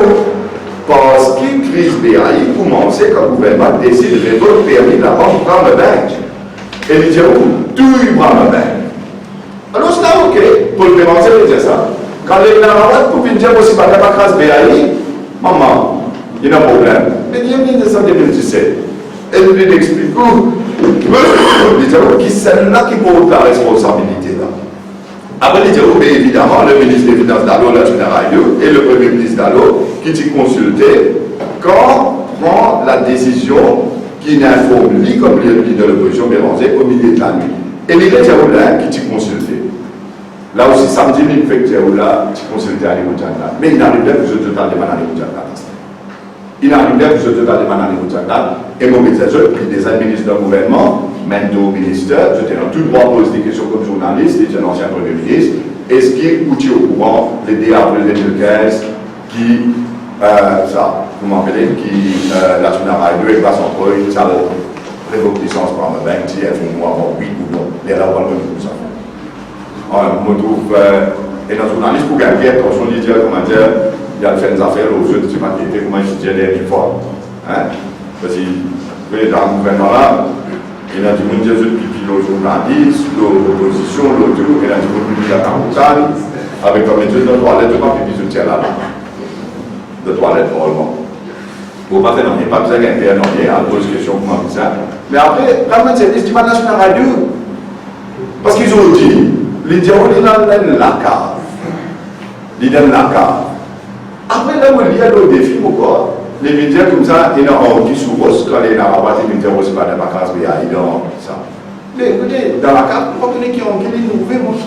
parce que crise BAI commençait quand le gouvernement décide de révoquer le permis d'avant de prendre le bain. Et il dit tout il prend le bain. Alors c'est là ok, pour le prévenir, il dit ça. Quand les gens pour venir dire aussi pas de crise BAI, maman, il y a un problème. Mais il y a une de ça en 2017. Elle lui explique qui c'est là qui porte la responsabilité là. Après, il dit évidemment, le ministre des Finances d'Allo, la Radio, et le Premier ministre d'Allo, qui t'y consulté quand prend la décision qui n'informe ni comme le leader de l'opposition Béranger au milieu de la nuit. Et il est là qui t'y consulté. Là aussi, samedi, il fait que là, tu consulté à l'Écoutchanda. Mais il n'arrive pas que je te parle de l'Écoutchanda. Il n'arrive pas que je te parle de l'Écoutchanda. Et mon message, puis des ministres d'un gouvernement, même deux ministres, j'étais dans tout droit à poser des questions comme journaliste, j'étais un ancien Premier ministre. Est-ce qu'il est au courant, le 2 avril 2015, qui, vous m'appelez, qui, la China Radio, et passe en proie, ça révoque licence par ma banque, si elle fait moi, oui ou non, les rapports comme ça. On me trouve, et dans le journaliste, pour gagner, attention, il dit, comment dire, il y a fait des affaires aux jeux de ce paquet, comment je dis, les fois. Parce que, dans le gouvernement là, il y a du monde qui a pipi le journaliste, l'opposition, l'autre, il y a du monde qui a campagne, avec comme une de toilette, de pipi sur le tiers là. De toilette, probablement. Pour pas faire, il n'y a pas besoin d'un père, non, il y a pose question, comment ça. Mais après, quand même, c'est l'estimation nationale radio. Parce qu'ils ont dit, les diables, ils donnent la cave. Ils donnent la cave. Après, là où il y a le défi, pourquoi les médias comme ça, ils ont dit sous Ross, quand ils ont rabattu les médias, c'est pas des vacances, mais ils ont ça. Mais écoutez, dans la cave, vous comprenez qu'ils ont gagné une nouvelle monstre.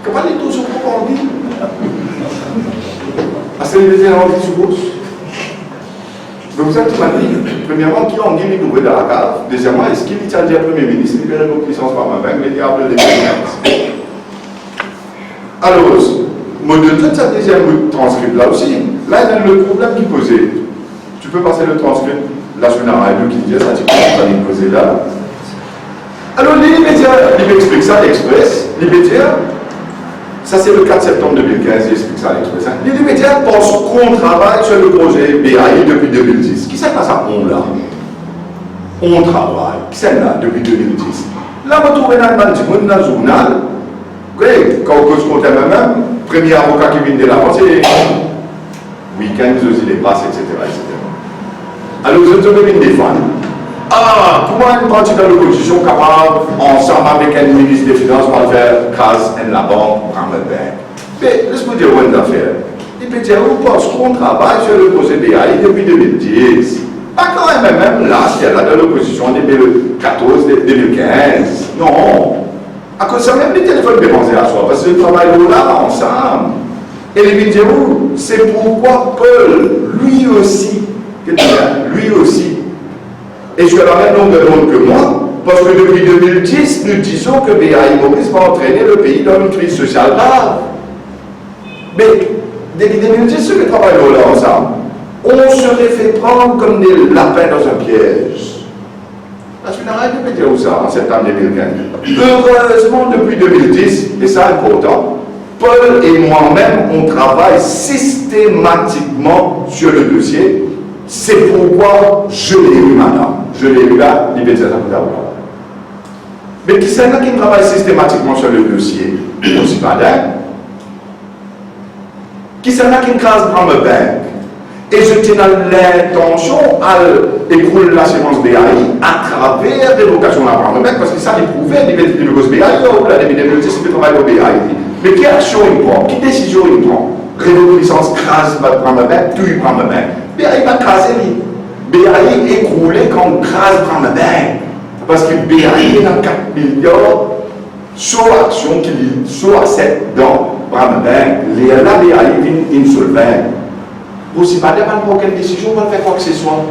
Comment les tous sont pour dit? Parce que les médias ont dit sous Ross. Donc, ça, tu m'as dit, premièrement, qui ont gagné une nouvelle dans la cave? Deuxièmement, est-ce qu'il y a dit à Premier ministre, libérer nos licences par ma banque, mais après les médias? Alors, je donne ça deuxième transcript là aussi. Là, il y a le problème qui posait. Tu peux passer le transcript. Là, je suis dans radio qui dit ça, tu peux pas le poser là. Alors, les médias, il explique ça à l'Express. Les médias, ça c'est le 4 septembre 2015, il explique ça à l'Express. Les médias pensent qu'on travaille sur le projet BAI depuis 2010. Qui c'est que ça, on là? On travaille. Qui c'est là depuis 2010? Là, on trouve dans le journal. Quand on cause contre même, premier avocat qui vient de la France, c'est week-end, aussi les passes, etc. Alors, vous êtes venus défendre. Ah, comment une partie de l'opposition capable, ensemble avec un ministre des Finances, pour faire casse en la banque, prendre le bain? Mais, laisse-moi dire une affaire. Il peut dire, on pense qu'on travaille sur le projet BAI depuis 2010. Pas quand même là, partielle là, dans l'opposition en 2014-2015. Non. À cause de ça, même les téléphones dépensés à soi, parce que le travail là, ensemble. Et les vidéos, c'est pourquoi Paul, lui aussi, et je suis à la même longueur d'onde que moi, parce que depuis 2010, nous disons que BAI Maurice va entraîner le pays dans une crise sociale grave. Mais depuis 2010, ceux qui travaillent là ensemble, on serait fait prendre comme des lapins dans un piège. La suite d'arrêt de péter où ça, en septembre 2015. Heureusement, depuis 2010, et ça important, Paul et moi-même, on travaille systématiquement sur le dossier. C'est pourquoi je l'ai eu maintenant. Je l'ai eu là, mais qui c'est là qui travaille systématiquement sur le dossier? Aussi pas dingue. Qui c'est là qui crase dans le banque? Et je tiens l'intention à écrouler l'assurance BAI à travers l'évocation de la Banque parce que ça l'éprouvait, les négoces BAI, ou la demi-démulté, c'est le travail de BAI. Mais quelle action il prend? Quelle décision il prend? Révolte licence, crase, va prendre le banque, tout il prend le banque. BAI va craser lui. BAI écroulé quand crase prend le banque. Parce que BAI est dans 4 milliards sur action qui soit 7 dans prendre le banque. Là, BAI vient insolvent. Aussi, pas de prendre quelle décision, on va faire quoi que ce soit.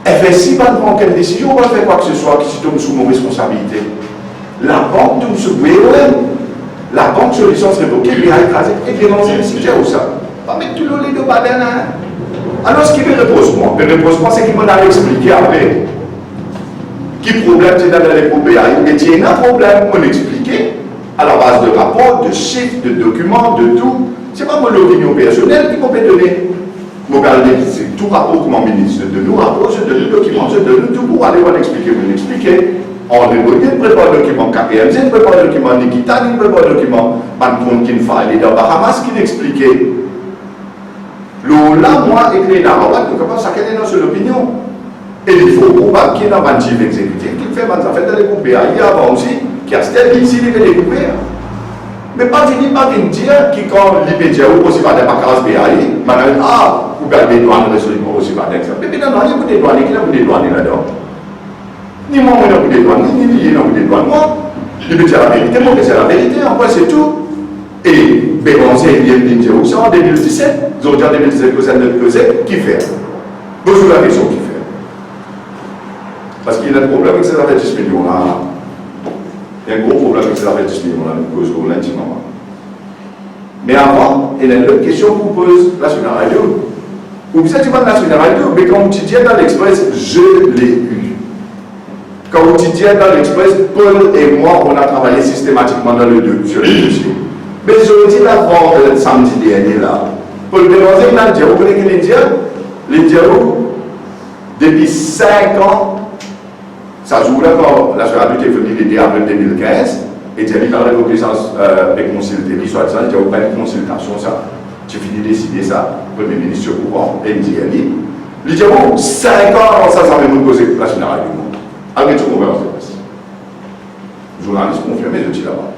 FSI va prendre quelle décision, on va faire quoi que ce soit qui se tombe sous mon responsabilité. La banque tombe sous BOM. La banque sur licence révoquée, il a écrasé. Et bien, c'est cimetière ou ça. Pas mettre tout le lait de badin. Alors, ce qui me repose-moi, c'est qu'il m'en a expliqué après. Qui problème c'est dans les groupes BAI. Et il y a un problème, on expliquait à la base de rapports, de chiffres, de documents, de tout. Ce n'est pas mon opinion personnelle qui peut donner. Mon père c'est tout rapport comme ministre. De nous rapports, je donne le document, je donne tout pour aller vous expliquer. On prépare le document KPMG, on prépare le document Nikita, on prépare le document Banton qui faille dans Bahamas qui l'expliquait. Là, moi, écrit dans la boîte, nous sommes ça dans son opinion. Et il faut probablement qu'il y ait un chief exécutif qui fait des affaires dans les groupes BAI avant aussi, qui a style ici, il veut découvrir. Mais pas fini par dire qui, quand l'IPDIA ou aussi pas des macaras BAI, maintenant, vous perdez des douanes, résolument aussi pas d'exemple. Mais non, il y a des douanes, qui ont des douanes là-dedans. Ni moi, on a des douanes, ni lui, on a des douanes. Moi, l'IPDIA la vérité, moi, c'est la vérité, en quoi c'est tout. Et Béranger, il y a une ligne aussi en 2017, ils ont dit en 2017 que ça ne faisait, qui fait? Posez la question, qui fait? Parce qu'il y a un problème avec ces affaires 10 millions là. Il y a un gros problème avec ces affaires 10 millions là, nous causons l'intimement. Mais avant, il y a une autre question que vous pose la National Radio. Vous vous êtes du National Radio, mais quand vous dites dans l'Express, je l'ai eu. Quand vous dites dans l'Express, Paul et moi, on a travaillé systématiquement sur le dossier. Mais je dis d'abord samedi dernier là, Paul Béranger, il a dit, vous connaissez l'Indien, depuis 5 ans, ça joue là quand la National Radio est venue l'aider en 2015, et il a dit dans la reconnaissance des consultés, soit ça, il n'y a pas de consultation, ça. J'ai fini de décider ça, le Premier ministre au courant, et il dit, il dit, bon, 5 ans avant ça, ça avait me posé la National Radio. Avec tout conférence de presse. Journaliste confirmé, je dis là-bas.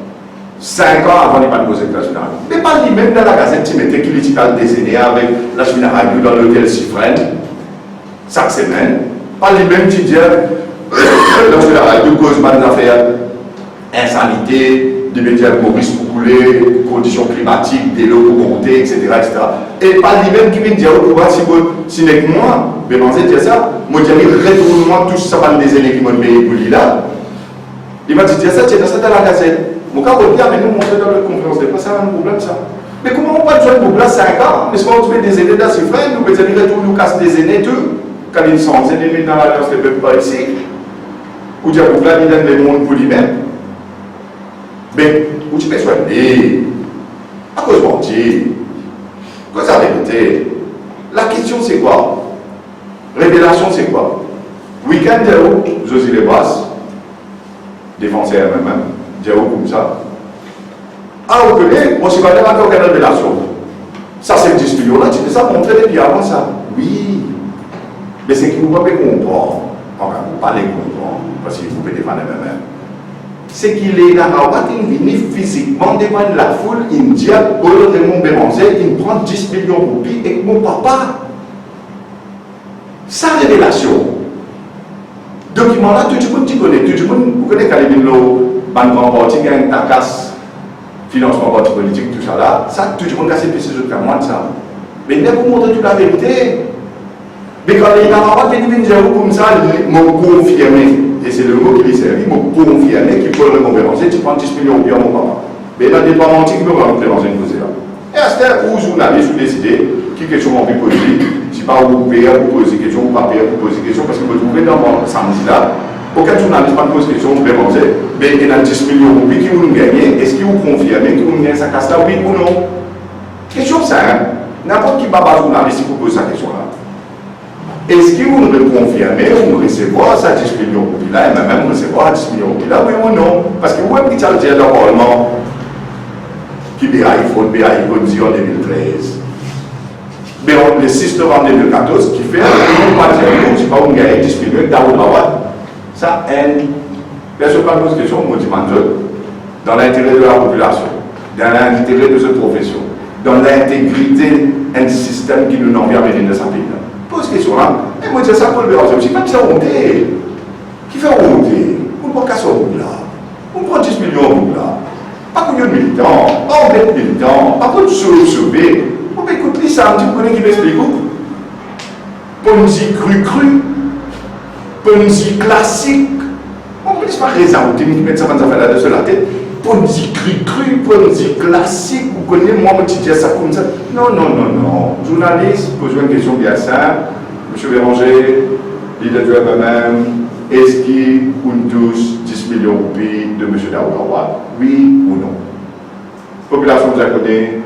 5 ans avant, il n'y a pas de posé la National Radio. Mais pas lui-même dans la gazette, il mettait qu'il était à déjeuner avec la National Radio dans l'hôtel Sifren, chaque semaine. Pas lui-même qui dit, la National Radio cause mal d'affaires, insanité, des médias Maurice pour couler, conditions climatiques, des lots pour monter, etc., etc. Et pas lui-même qui vient dire, si n'est que moi, Béranger dit ça, moi je dis, retourne-moi tout ça va des années qui m'ont payé pour lui là. Il m'a dit, ça, c'est dans la gazette. Mon cas, on dit, mais nous, montrer dans la conférence de presse, c'est un problème ça. Mais comment on peut jouer pour là 5 ans? Mais si on trouve des années dans ce frère, nous pouvons dire, retourne, nous casse des années, tout. Quand ils sont ennemis dans l'alliance, ils ne peuvent pas ici. Ou dire, pour là, il donne le monde pour lui-même. Mais, où tu peux soigner? À cause de mentir. Quoi ça répéter? La question c'est quoi? Révélation c'est quoi? Week-end, Josie Lebras, défenseur même, Diao comme ça. Ah, vous connaissez, moi je ne vais pas encore une révélation. Ça c'est 10 millions là, tu peux ça montrer depuis avant ça. Oui. Mais c'est qu'il ne faut pas comprendre. Enfin, vous parlez comprendre, parce qu'il faut pas défendre même. C'est qu'il est dans la boîte, il vient physiquement devant la foule, il dit à Paul Raymond Béranger, il prend 10 millions de roupies avec mon papa. Sa révélation, document là, tout le monde connaît, tout le monde connaît quand il y a un grand parti, il y a un tacasse, financement parti politique, tout ça là, ça, tout le monde a ses pistes de moi de ça. Mais il y a pour montrer toute la vérité. Mais quand il y a un qui vient dire comme ça, il m'a confirmé, et c'est le mot qui lui servi, il m'a confirmé qu'il faut le récompenser, tu prends 10 millions de mon papa. Mais il y a des parents qui me récompenser une cause là. Et à ce temps où journaliste ou décidé, qui question envie de poser, si pas vous payez pour poser question, ou pas payer pour poser question, parce que vous trouvez dans mon samedi là, aucun journaliste pas pose question, vous demandez, mais il y a 10 millions de qui vous gagnez, est-ce que vous confirmez que vous gagnez sa casse là, oui ou non? Question simple, n'importe qui va journaliste qui vous pose sa question là. Est-ce que vous me confirmez ou me recevoir ça 10 millions de là, et même recevoir 10 millions de là, oui ou non? Parce que vous avez dit ça le dire dans le Parlement, qui BAI faut BAI dire en 2013. Mais le 6 novembre 2014, qui fait un pas de si pas on gagne 10 millions d'euros, ça, personne ne pose question, on dit dans l'intérêt de la population, dans l'intérêt de cette profession, dans l'intégrité d'un système qui nous envie à venir de sa pays. Pose question là, et moi je dis ça pour le béranger, je ne sais pas qui ça honte. Qui fait honte? On ne prend qu'à ça là. On prend 10 millions là. Pas pour les militants, pas pour les militants, pas pour sauver. On peut écouter ça, tu connais qui m'explique où? Ponzi cru, Ponzi classique. On ne peut pas résoudre, qui met ça dans la de la tête. Ponzi cru, Ponzi classique. Vous connaissez, moi, je dis ça comme ça. Non. Journaliste, pose une question bien simple. Monsieur Béranger, leader du MMM, est-ce qu'on touche 10 millions de roupies de M. Daouda? Oui ou non? Population vous la connaît,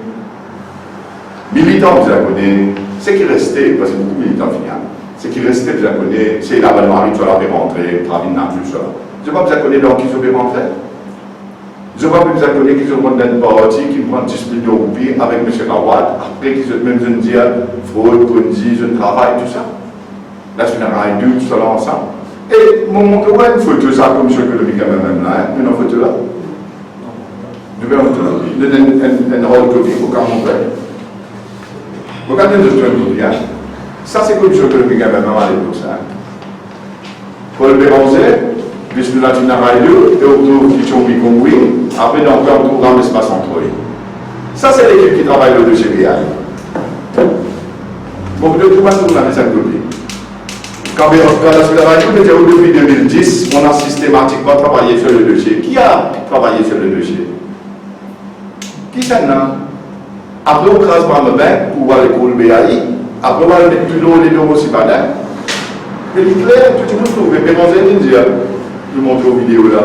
militants vous la connaît, ce qui restait, parce que beaucoup de militants finissent, ce qui restait vous la connaît, c'est la Marie qui va rentrer, Travine n'a plus ça. Je ne sais pas vous la connaît donc qui se fait rentrer. Je ne sais pas vous la connaît qui se prend d'un parti, qui prend 10 millions de roupies avec M. Rawad, après qui se même je dire fraude, Ponzi, je travaille, tout ça. Là, je n'ai tout ça là ensemble. Et mon montre, ouais, une photo, ça, comme sur économique même là, une photo là. Je vais montrer un rôle copie, au cas où on fait. Regardez le truc, ça c'est comme sur économique même à l'époque, ça. Paul Béranger, puisque la Tina Radio, et autour qui sont mis comme oui, après dans un programme d'espace entre eux. Ça c'est l'équipe qui travaille le dossier BI. Bon, de tout façon, on a mis un copie. Quand la radio était depuis 2010, on a systématiquement travaillé sur le dossier. Qui a travaillé sur le dossier? Qui s'en a? Après, on crase par le bain pour voir l'école BAI. Après, on va mettre plus loin les deux aussi par là. Mais clair, tout le monde trouve. Mais Béranger Ninja, je vous montre aux vidéos là.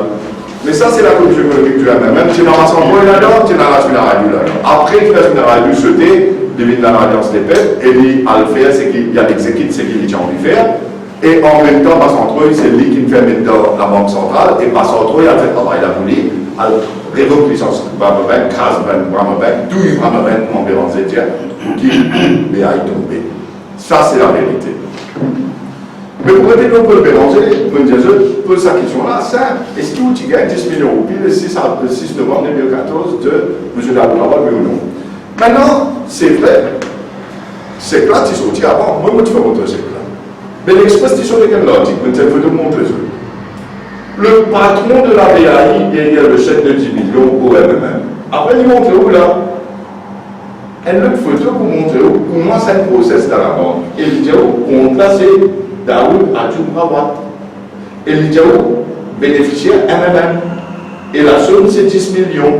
Mais ça, c'est la commission économique du même. C'est dans l'assemblée là-dedans, c'est dans la radio là-dedans. Après, la radio sauter, devine dans l'alliance des peuples, et lui, à le faire, c'est qu'il y a l'exécutif, c'est qu'il a envie de faire. Et en même temps, passe entre eux, c'est lui qui fait maintenant la Banque centrale, et passe entre eux, il a fait travail la police, il révoque licence Bramebank, crase Bramebank, tout Bramebank, mon Béranger dire, pour qu'il BAI tombé. Ça, c'est la vérité. Mais pour répéter un peu le Béranger, je pose sa question là, simple. Est-ce que tu gagnes 10 millions de roupies le 6 novembre 2014 de M. Daouda, oui ou non? Maintenant, c'est vrai, c'est là, tu sortis avant. Moi, tu vas montrer c'est là. Mais l'exposition de quel logique, je vais te montrer ça. Le patron de la BAI, il y a le chèque de 10 millions au MMM. Après, il montre où là? une autre photo pour montrer comment c'est un process dans la banque. Et il dit qu'on place Daoud Adjoum Rawad. Et il dit bénéficiaire MMM. Et la somme c'est 10 millions.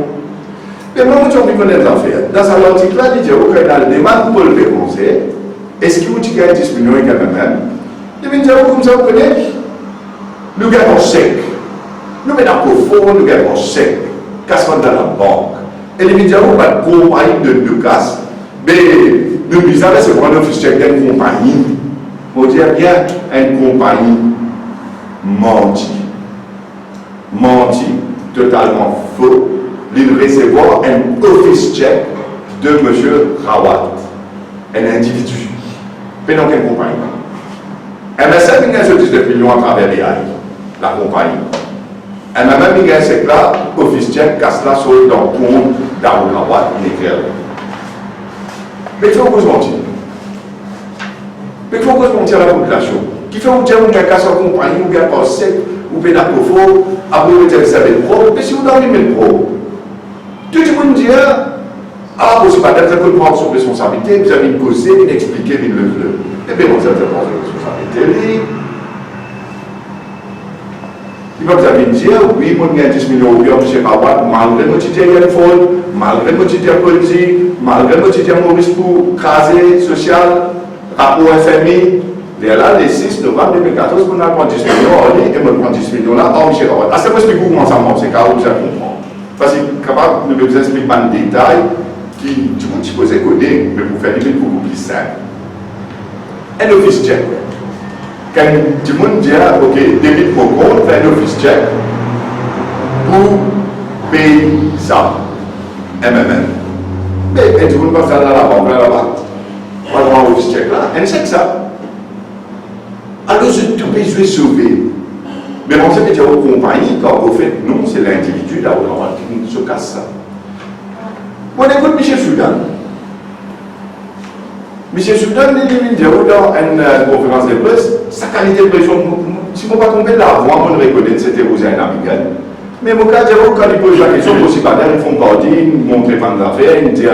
Mais moi, je vais connaître l'affaire. Dans cet article-là, il dit qu'il y a une demande pour le dépenser. Est-ce qu'il y a 10 millions avec MMM? Il dit comme ça, vous connaissez? Nous gagnons chèque. Nous mettons au fond, nous gagnons chèque. Casse-moi dans la banque. Et il dit qu'il y a une compagnie de casse. Mais nous disons que c'est pour un officiel d'une compagnie. On dit bien une compagnie mentie. Mentie, totalement faux. Il recevoir un office check de M. Rawad, un individu. Mais dans quelle compagnie? MSF, il y a 19 millions à travers les AI, la compagnie. Et même il y a un chèque là, office check, casse là, sur le compte d'Aoud Rawad, il est clair. Mais il faut vous mentir. Mais il faut que je la population. Qui fait que vous avez casse en compagnie, vous avez pensé, vous avez la profo, après vous avez savez pro, mais si vous dormez le pro, tout le monde dit, ah, vous n'avez pas d'être prendre son responsabilité, vous avez une cause, une expliquer, une le. Eh bien, vous avez prendre son responsabilité. Il va vous avez dire, oui, moi j'ai 10 millions d'euros, je ne sais pas quoi, malgré mon titre téléphone, malgré mon titre politique, malgré mon titre Maurice pour craser social, rapport FMI. Là, les 6 novembre 2014, on a pris 10 millions, et on prend 10 millions là, oh, Michel Rawat. Ah, c'est parce que vous commencez à monter, car vous allez comprendre. Parce que, capable, nous devons expliquer un détail qui, du coup, tu peux écouter, mais pour faire des choses beaucoup plus simples. Un office check. Quand tout le monde dit, ok, débit mon compte, fait un office check pour payer ça, MMM. Mais tout le monde passe dans la banque là-bas. On va avoir un office check là, un chèque ça. Alors, je vais sauver. Mais on sait que tu as une compagnie, quand vous faites, non, c'est l'individu là qui se casse ça. On écoute M. Soudan. M. Soudan, il dit dans une conférence de presse, sa qualité de pression, si je ne me trompe pas, la voix, on reconnaît que c'était Rosain Amigal. Mais mon cas, quand il pose la question, aussi pas ils font partie, ils montrent pas d'affaires, ils disent,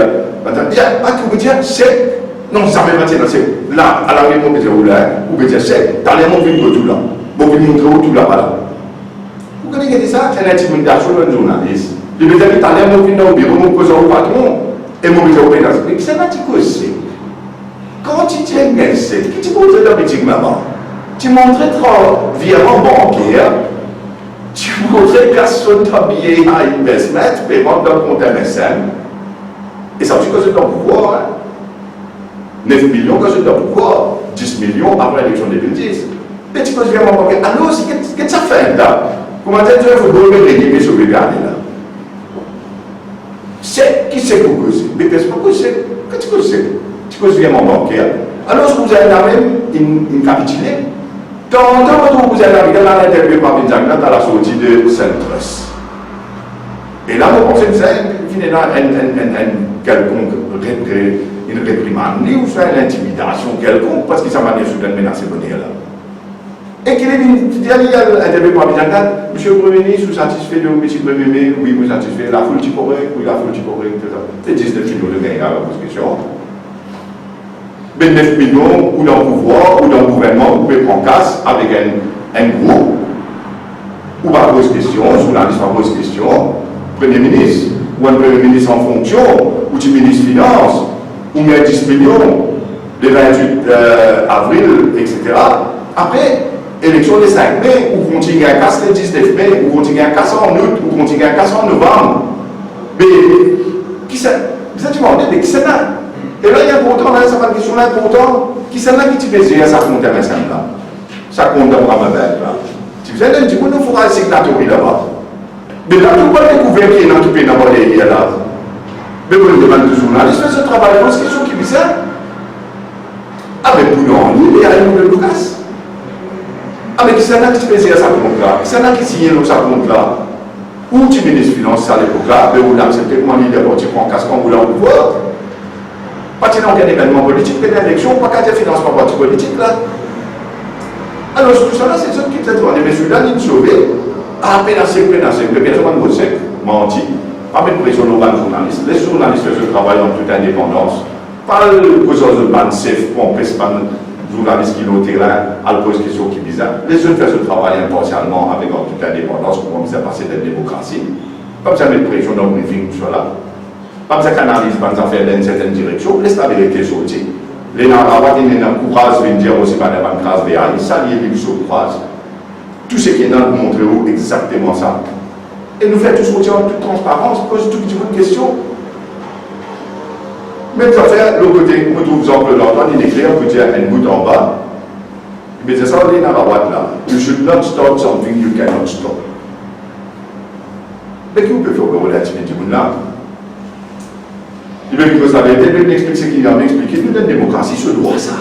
c'est. Non, ça ne veut pas dire, c'est là, à la réunion, vous pouvez dire, c'est, t'as les mots tout là. Vous pouvez montrer tout là-bas. Vous connaissez ça, c'est l'intimidation d'un journaliste. Je veux dire, t'as les mots dans le bureau, mon cousin au patron, et mon cousin au pénal. Mais c'est pas que c'est. Quand tu tiens un set, qui tu montres la boutique là-bas, tu montres trop virement bancaire, tu montres personne t'habiller à investment, paiement d'un compte MSN, et ça, tu causes dans le pouvoir. 9 millions, quand je dois pouvoir, 10 millions après l'élection 2010. Mais tu peux vraiment pas. Alors, qu'est-ce que ça fait là? Comment dire, tu faut donner les guillemets sur le garder là? C'est qui c'est pour causer? Mais qu'est-ce que c'est? Qu'est-ce que c'est? Tu causes vraiment bancaire. Alors, vous avez là même une capitulée. Quand vous avez là, dans l'interview par Benjamin, dans la sortie de Saint-Trust. Et là, vous pensez que c'est finalement un quelconque une réprimande, ou soit une intimidation quelconque, parce que ça m'a dit soudain menacer le bonheur là. Et qu'il est dit, il y a interview par Benjamin, monsieur le Premier ministre, vous satisfait de monsieur le Premier ministre, oui, vous satisfait, la foule correcte, oui, la foule correcte, tout ça. C'est 19 millions de gains à la question. Mais 9 millions, ou dans le pouvoir, ou dans le gouvernement, vous pouvez prendre casse avec un groupe, ou pas pose question, journaliste pas pose question, Premier ministre, ou un Premier ministre en fonction, ou du ministre des Finances, ou bien 10 millions, le 28 avril, etc. Après, élection le 5 mai, ou continuer à casser le 19 mai, ou continuer à casser en août, ou continuer à casser en novembre. Mais, qui c'est? Vous êtes demandé, mais qui c'est là? Et là, il y a pourtant, là, ça va une question là, pourtant, qui c'est là qui te faisait ça compte à MSN là? Ça compte à Bramabel là. Tu faisais là, du coup, nous faudra un signatorie là-bas. Mais là, tout le monde découvert qu'il y a un tout pays là-bas, il y a là. Mais vous le demandez aux journalistes, faites ce travail, pose question qui dit ça. Avec Bouillon, il y a une nouvelle Lucas. Avec qui c'est là qui se faisait ça compte là? Qui c'est là qui signait ça compte là? Ou tu ministre des Finances à l'époque là, mais vous l'acceptez comme un leader, tu prends casque en voulant pouvoir. Pas qu'il y a un événement politique, mais l'élection, pas qu'à dire finance par parti politique là. Alors, tout ça là, c'est ceux qui te demandent, mais celui-là, il est sauvé. Ah, pénassé, mais bien sûr, on va menti. Pas mettre pression aux journalistes. Les journalistes font ce travail en toute indépendance. Pas le cause de ban safe, pour empêcher les journalistes qui ont terrain à la pose question qui bizarre. Les autres font ce travail impartialement avec en toute indépendance, comme ça passer de la démocratie. Pas besoin de mettre pression dans le briefing, tout ça. Pas besoin d'analyse dans les affaires dans une certaine direction. Laisse la vérité sortir. Les narravats, ils n'ont courage de dire aussi pas de la crasse de l'AI, ça lié avec le courage. Tout ce qui est dans le montrer exactement ça. Et nous faisons tout sortir en toute transparence, pose toute une question. Même ça fait l'autre côté, on trouve exemple l'entendre, il est clair, on peut dire un bout en bas. Mais c'est ça, on est dans la boîte là. You should not start something you cannot stop. Mais qui vous peut faire pour relativiser du monde là? Il veut que vous savez, dès que explique ce qu'il vient d'expliquer, nous, dans la démocratie, ce droit ça.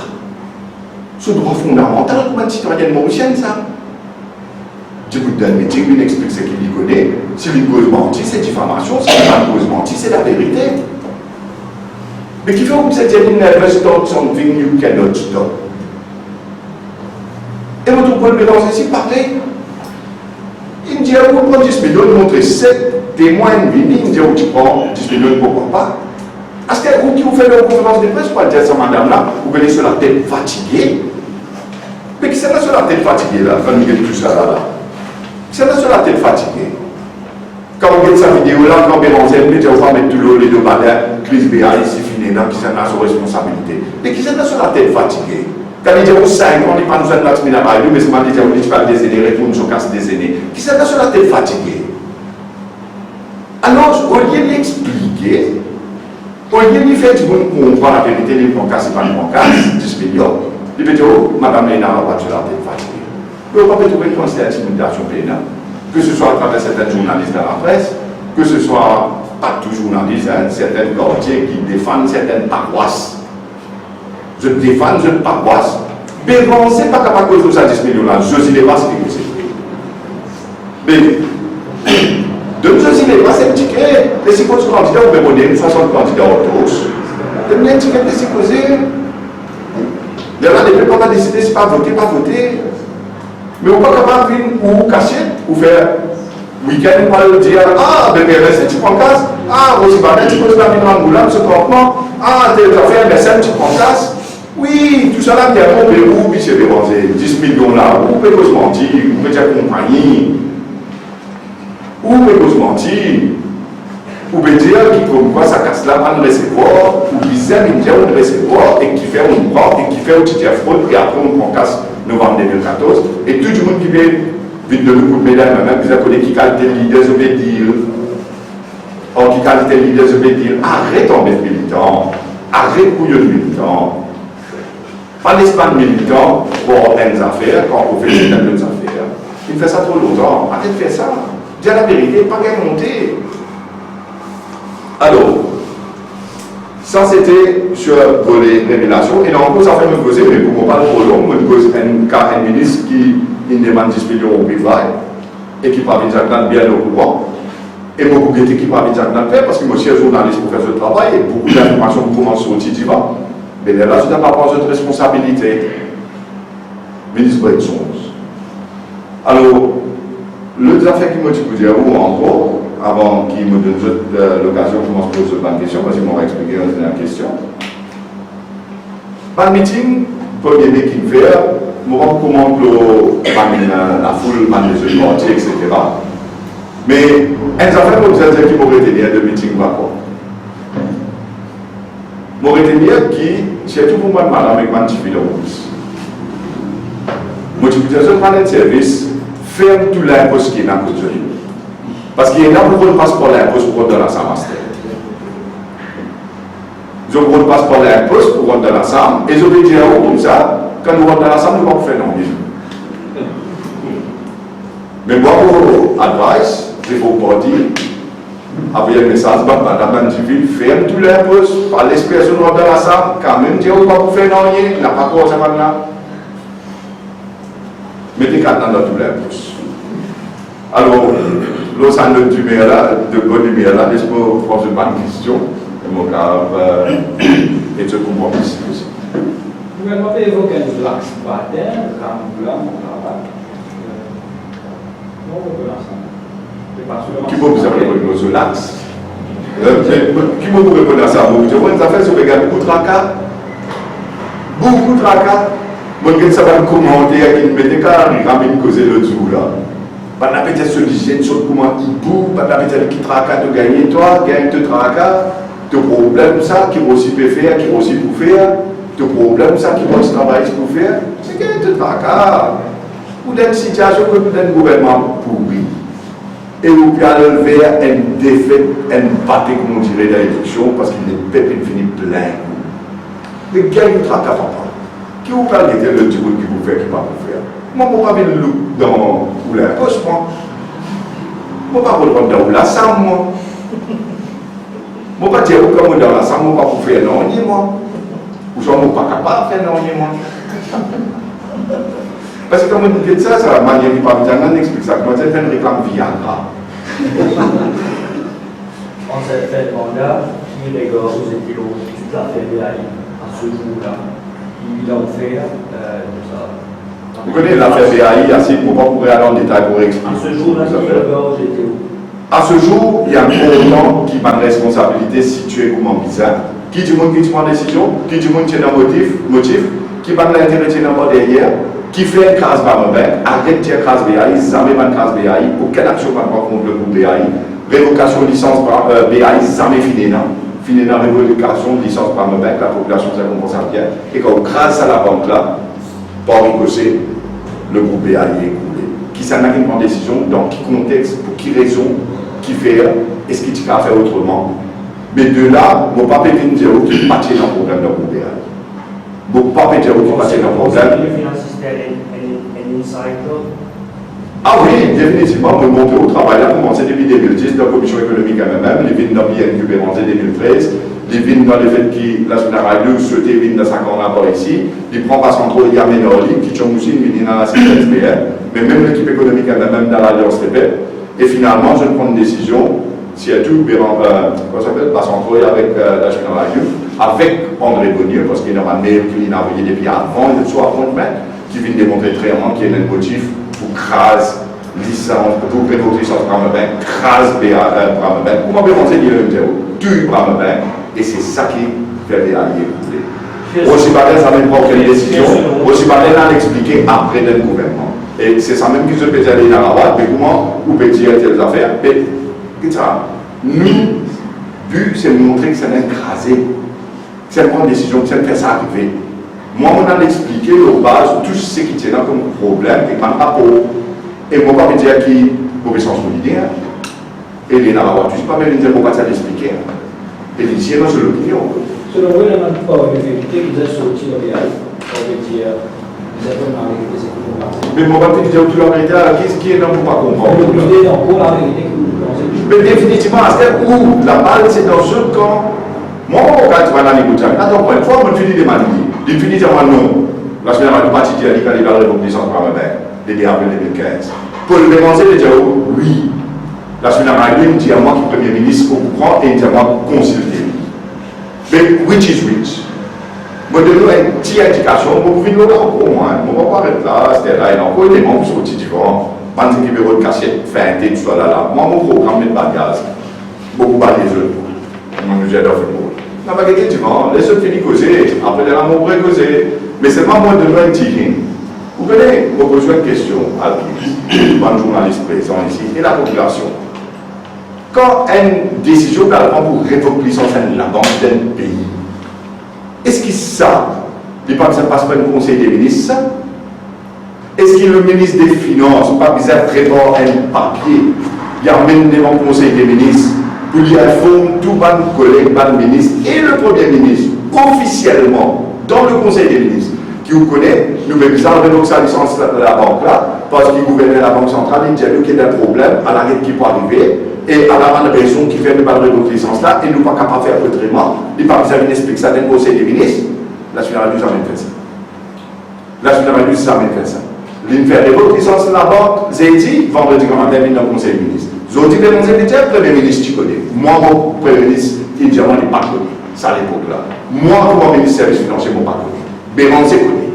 Ce droit fondamental comme un citoyen mauricien, ça. Je vous donne, mais il explique ce qu'il y connaît. Si une cause mentie, c'est diffamation. Si une cause mentie, c'est la vérité. Mais qui fait que vous êtes never stop something you cannot stop. Et votre Paul Bélanger, c'est pareil. Il me dit, vous prenez 10 millions, montrez 7 témoins, il me dit, tu prends 10 millions, pourquoi pas? Est-ce que vous qui vous faites une conférence de presse, pas dire ça, madame là, vous venez sur la tête fatiguée? Mais qui c'est là sur la tête fatiguée là, quand vous avez tout ça là? Qui c'est là sur la tête fatiguée? Quand vous regardez sa vidéo là, quand Bélanger, vous va mettre tout l'eau, les deux badins, Chris Béa, ici, fini là, qui c'est là sur responsabilité. Mais qui c'est là sur la tête fatiguée? Quand il dit, on 5 ans, on n'est pas nous en train de la radio, mais c'est mal dit, on dit, tu parles des aînés, répondre sur casse des aînés. Qui c'est là sur la tête fatiguée? Alors, au lieu d'expliquer, au lieu de faire du monde comprendre la vérité, les casse, c'est pas les casse, 10 millions. Il peut dire, oh, madame Léna va sur la tête fatiguée. Mais on peut trouver une intimidation pénale, que ce soit à travers certains journalistes dans la presse, que ce soit pas tout journaliste, hein, certains quartiers qui défendent certaines paroisses. Je défends une paroisse. Mais bon, c'est pas capable de faire 10 millions là. Josie n'est pas ce que c'est. Mais, de Josie n'est pas c'est un ticket. Les 50 candidats, on peut donner 60 candidats autour. Il y a un ticket de supposé. Il y en a des gens qui pas décider si pas voter, pas voter. Mais on n'est pas capable de venir ou cacher, ou faire week-end, on va dire, ah, bébé, reste, tu prends casse. Ah, Rosie Banet, tu poses la mine en Angoulême, ce campement. Ah, tu as fait un médecin, tu prends casse. Oui, tout ça là, il y a un peu où, puis c'est dépensé 10 millions là, où peut se mentir, où peut dire compagnie, où peut se mentir, où peut dire qui comme quoi ça casse là, pas de recevoir, ou qui aime dire on recevoir, et qui fait on prend, et qui fait au petit fraude, et après on prend casse novembre 2014, et tout le monde qui veut vite de nous couper médaille, même qui a connu qui qualité de leader, je vais dire, or qui qualité de leader, je vais dire, arrête en mettre militant, arrête couillon de militant. Pas l'espace militant pour certaines affaires, quand on fait certaines affaires. Il fait ça trop longtemps. Arrête de faire ça. Dis la vérité, pas qu'à monter. Alors, ça c'était sur les révélations. Et donc, ça fait me poser, mais pour moi, pas trop long, me pose un ministre qui demande 10 millions au privé et qui parvient à bien au courant. Et beaucoup de qui parvient à faire parce que moi, je suis journaliste pour faire ce travail et beaucoup d'informations commencent au quotidien. Mais là, je n'ai pas pris de responsabilité. Ministre Bretson. Alors, l'autre affaire qui m'a dit pour dire où encore, avant qu'il me donne l'occasion de commencer à poser une question, parce qu'il m'a expliqué la question. Dans le meeting, premier meeting qu'il fait, je me rends compte que la foule, les jeunes partis, etc. Mais, une affaire, je me dire qui m'aurait tenu de meeting par rapport. M'aurait tenu qui, c'est tout pour moi, madame, avec ma petite fille de rousse. Moi, je vous dis, je prends un service, ferme tout l'impôt qui est dans le côté. Parce qu'il y a là pour le passeport l'impôt pour donner la SAM master. Je prends le passeport l'impôt pour donner la SAM, et je vais dire comme ça, quand nous rentrons dans la SAM, nous ne pouvons pas faire non plus. Mais moi, pour advice, il faut pas dire. Avec un message, madame civile, ferme tous les postes, par l'expression de la SAM, quand même, tu n'as pas pour faire non, il n'a pas quoi, ça va là. Mettez quatre dans tous les postes. Alors, l'ensemble de lumière là, de bonne lumière là, laisse-moi poser une bonne question, et mon cas, et je comprends ici aussi. Vous pouvez évoquer l'axe pattern, Ramboula, mon travail. Non, on peut l'ensemble. Qui peut vous répondre sur l'axe? Qui peut vous répondre à ça? Vous avez des affaires sur beaucoup de tracas. Beaucoup de tracas. Moi, je sais pas comment dire qu'il me dit qu'il ramène causer le jour là. Pas d'appétit sur l'hygiène, sur comment il bouge, pas d'appétit qui tracas de gagner toi, gagne te tracas, te problème ça, qui aussi peut faire, qui aussi pour faire, te problème ça, qui aussi travailler pour faire, c'est gagne te tracas. Ou dans une situation que nous avons un gouvernement pourri. Et vous pouvez aller vers une défaite, une bataille, comme on dirait, dans l'élection, parce qu'il est peuple fini plein. Mais quel est le tracas, papa? Qui vous parle de le type qui vous fait, qui ne va pas vous faire? Moi, je ne vais pas venir dans la poche, moi. Je ne vais pas rentrer dans la SAM, moi. Je ne vais pas dire que dans la SAM, je ne vais pas vous faire non, moi. Ou je ne suis pas capable de faire non, moi. Parce que quand on dit ça, c'est la manière dont on explique ça. Comment c'est une réclame Viagra. En cette fête mandat, qui régore aux épilogues tout à fait réalisé à ce jour-là. Il a offert ça. Vous connaissez l'affaire BAI, assez pour pas pouvoir aller en détail pour expliquer. À ce jour-là, j'étais où? À ce jour, il y a un autant qui prend responsabilité située comme en bizarre. Qui dit monde qui prend décision, qui dit monde qui est dans motif, qui prend l'intérêt dans derrière, qui fait une case par le bec, arrête de case BAI, jamais pas de case BAI, aucune action par contre le groupe BAI, révocation de licence par BAI, jamais fini dans révocation de licence par le bec, la population se compense bien, et quand grâce à la banque là, par ricochet, le groupe BAI est écoulé. Qui s'en a une décision, dans quel contexte, pour qui raison, qui fait, est-ce qu'il va faire autrement. Mais de là, mon papa vient dire qu'il n'y a pas de problème dans le groupe BAI. Mon papa vient dire qu'il n'y a pas de problème. Ah oui, définitivement, on monte au travail, là, commencé depuis 2010 dans la Commission économique elle-même, les vignes dans l'INQ en 2013, les vignes dans le fait que la générale de souhaiter vignes dans 5 ans là ici, ils prennent pas centraux, il y a Ménorli, qui sont aussi une dans la CSPR, mais même l'équipe économique elle-même dans l'Alliance Répète, et finalement, je prends une décision, si elle tout, comment ça s'appelle, pas centraux avec la générale avec André Bonnier, parce qu'il y a un mail qu'il a envoyé depuis avant, il soit appointment, qui vient démontrer clairement qu'il y a un motif pour crase licence, pour révoquer licence Bramebin, crase Bramebin, pour m'appréhender dire le zéro, tue Bramebin, et c'est ça qui fait les alliés couler. Aussi pas ça même pas aucune décision, aussi pas là l'expliquer après le gouvernement. Et c'est ça même qui se peut aller dans la voie, mais comment vous pouvez dire telles affaires, mais ça, nous, but c'est de montrer que c'est un écrasé, c'est une décision, c'est faire ça arriver. Moi, on a expliqué aux bases tout ce qui tient là comme problème et pas pour. Et moi, je vais dire qui pour sens solidaire. Et les narrateurs, tu ne sais pas bien dire pourquoi ça l'expliquer. Et les tiens dans l'opinion. Selon vous, il n'y a pas une vérité qui vous a sorti au réel. On veut dire, vous avez vraiment la vérité, c'est que vous pensez. Mais moi, je vais dire toute la vérité, qu'est-ce qui est là pour pas comprendre? Vous avez encore la vérité que vous pensez. Mais définitivement, à ce où la balle, c'est dans ce camp. Moi, quand tu vas dans les boutons, attends, une fois, on finit de manier. Il finit de dire non. La semaine dernière, parti dit qu'il allait vers la reconnaissance par le maire, dès avril 2015. Paul Béranger il dit oui. La semaine dernière, il dit à moi qui est Premier ministre au courant et il dit à moi consulter. Mais which is which? Moi, de nous, une petite indication, vous pouvez nous le encore moins. On va pas arrêter là, c'était là, il y a encore des membres qui sont différents. Pas de numéro de cachette, fin, tout ça là. Moi, mon programme est de bagage. Beaucoup de jeux. Mon budget d'offre. Non, mais effectivement, les autres finissent causer, après les rameaux pourraient causer, mais c'est pas moi de nous dire. Vous connaissez, vous posez une question à un journaliste présent ici et la population. Quand une décision prend pour révoquer licence de la banque d'un pays, est-ce qu'ils savent, ils pensent que ça passe par le Conseil des ministres? Est-ce que le ministre des Finances, pas besoin de préparer un papier, il y a même devant le Conseil des ministres? Pour y informer tous les collègues, les ministres et le Premier ministre, officiellement, dans le Conseil des ministres, qui vous connaît, nous mettons ça en sa licence de la banque là, parce qu'il gouvernait la Banque centrale, il dit qu'il y a un problème à l'arrêt qui peut arriver, et à la raison qui fait ne pas de notre licence là, et nous pas capable de faire autrement, il pas besoin d'expliquer ça dans le Conseil des ministres, la Générale du jamais fait ça. La Générale du jamais fait ça. Il fait révoquer licence de la banque, j'ai dit, vendredi quand on termine dans le Conseil des ministres. Zoti de mon le Premier ministre, tu connais. Moi, mon Premier ministre, il dit, moi, il n'est pas connu. Ça, à l'époque là. Moi, comme ministre du service financier, je ne pas connu. Béranger connaît.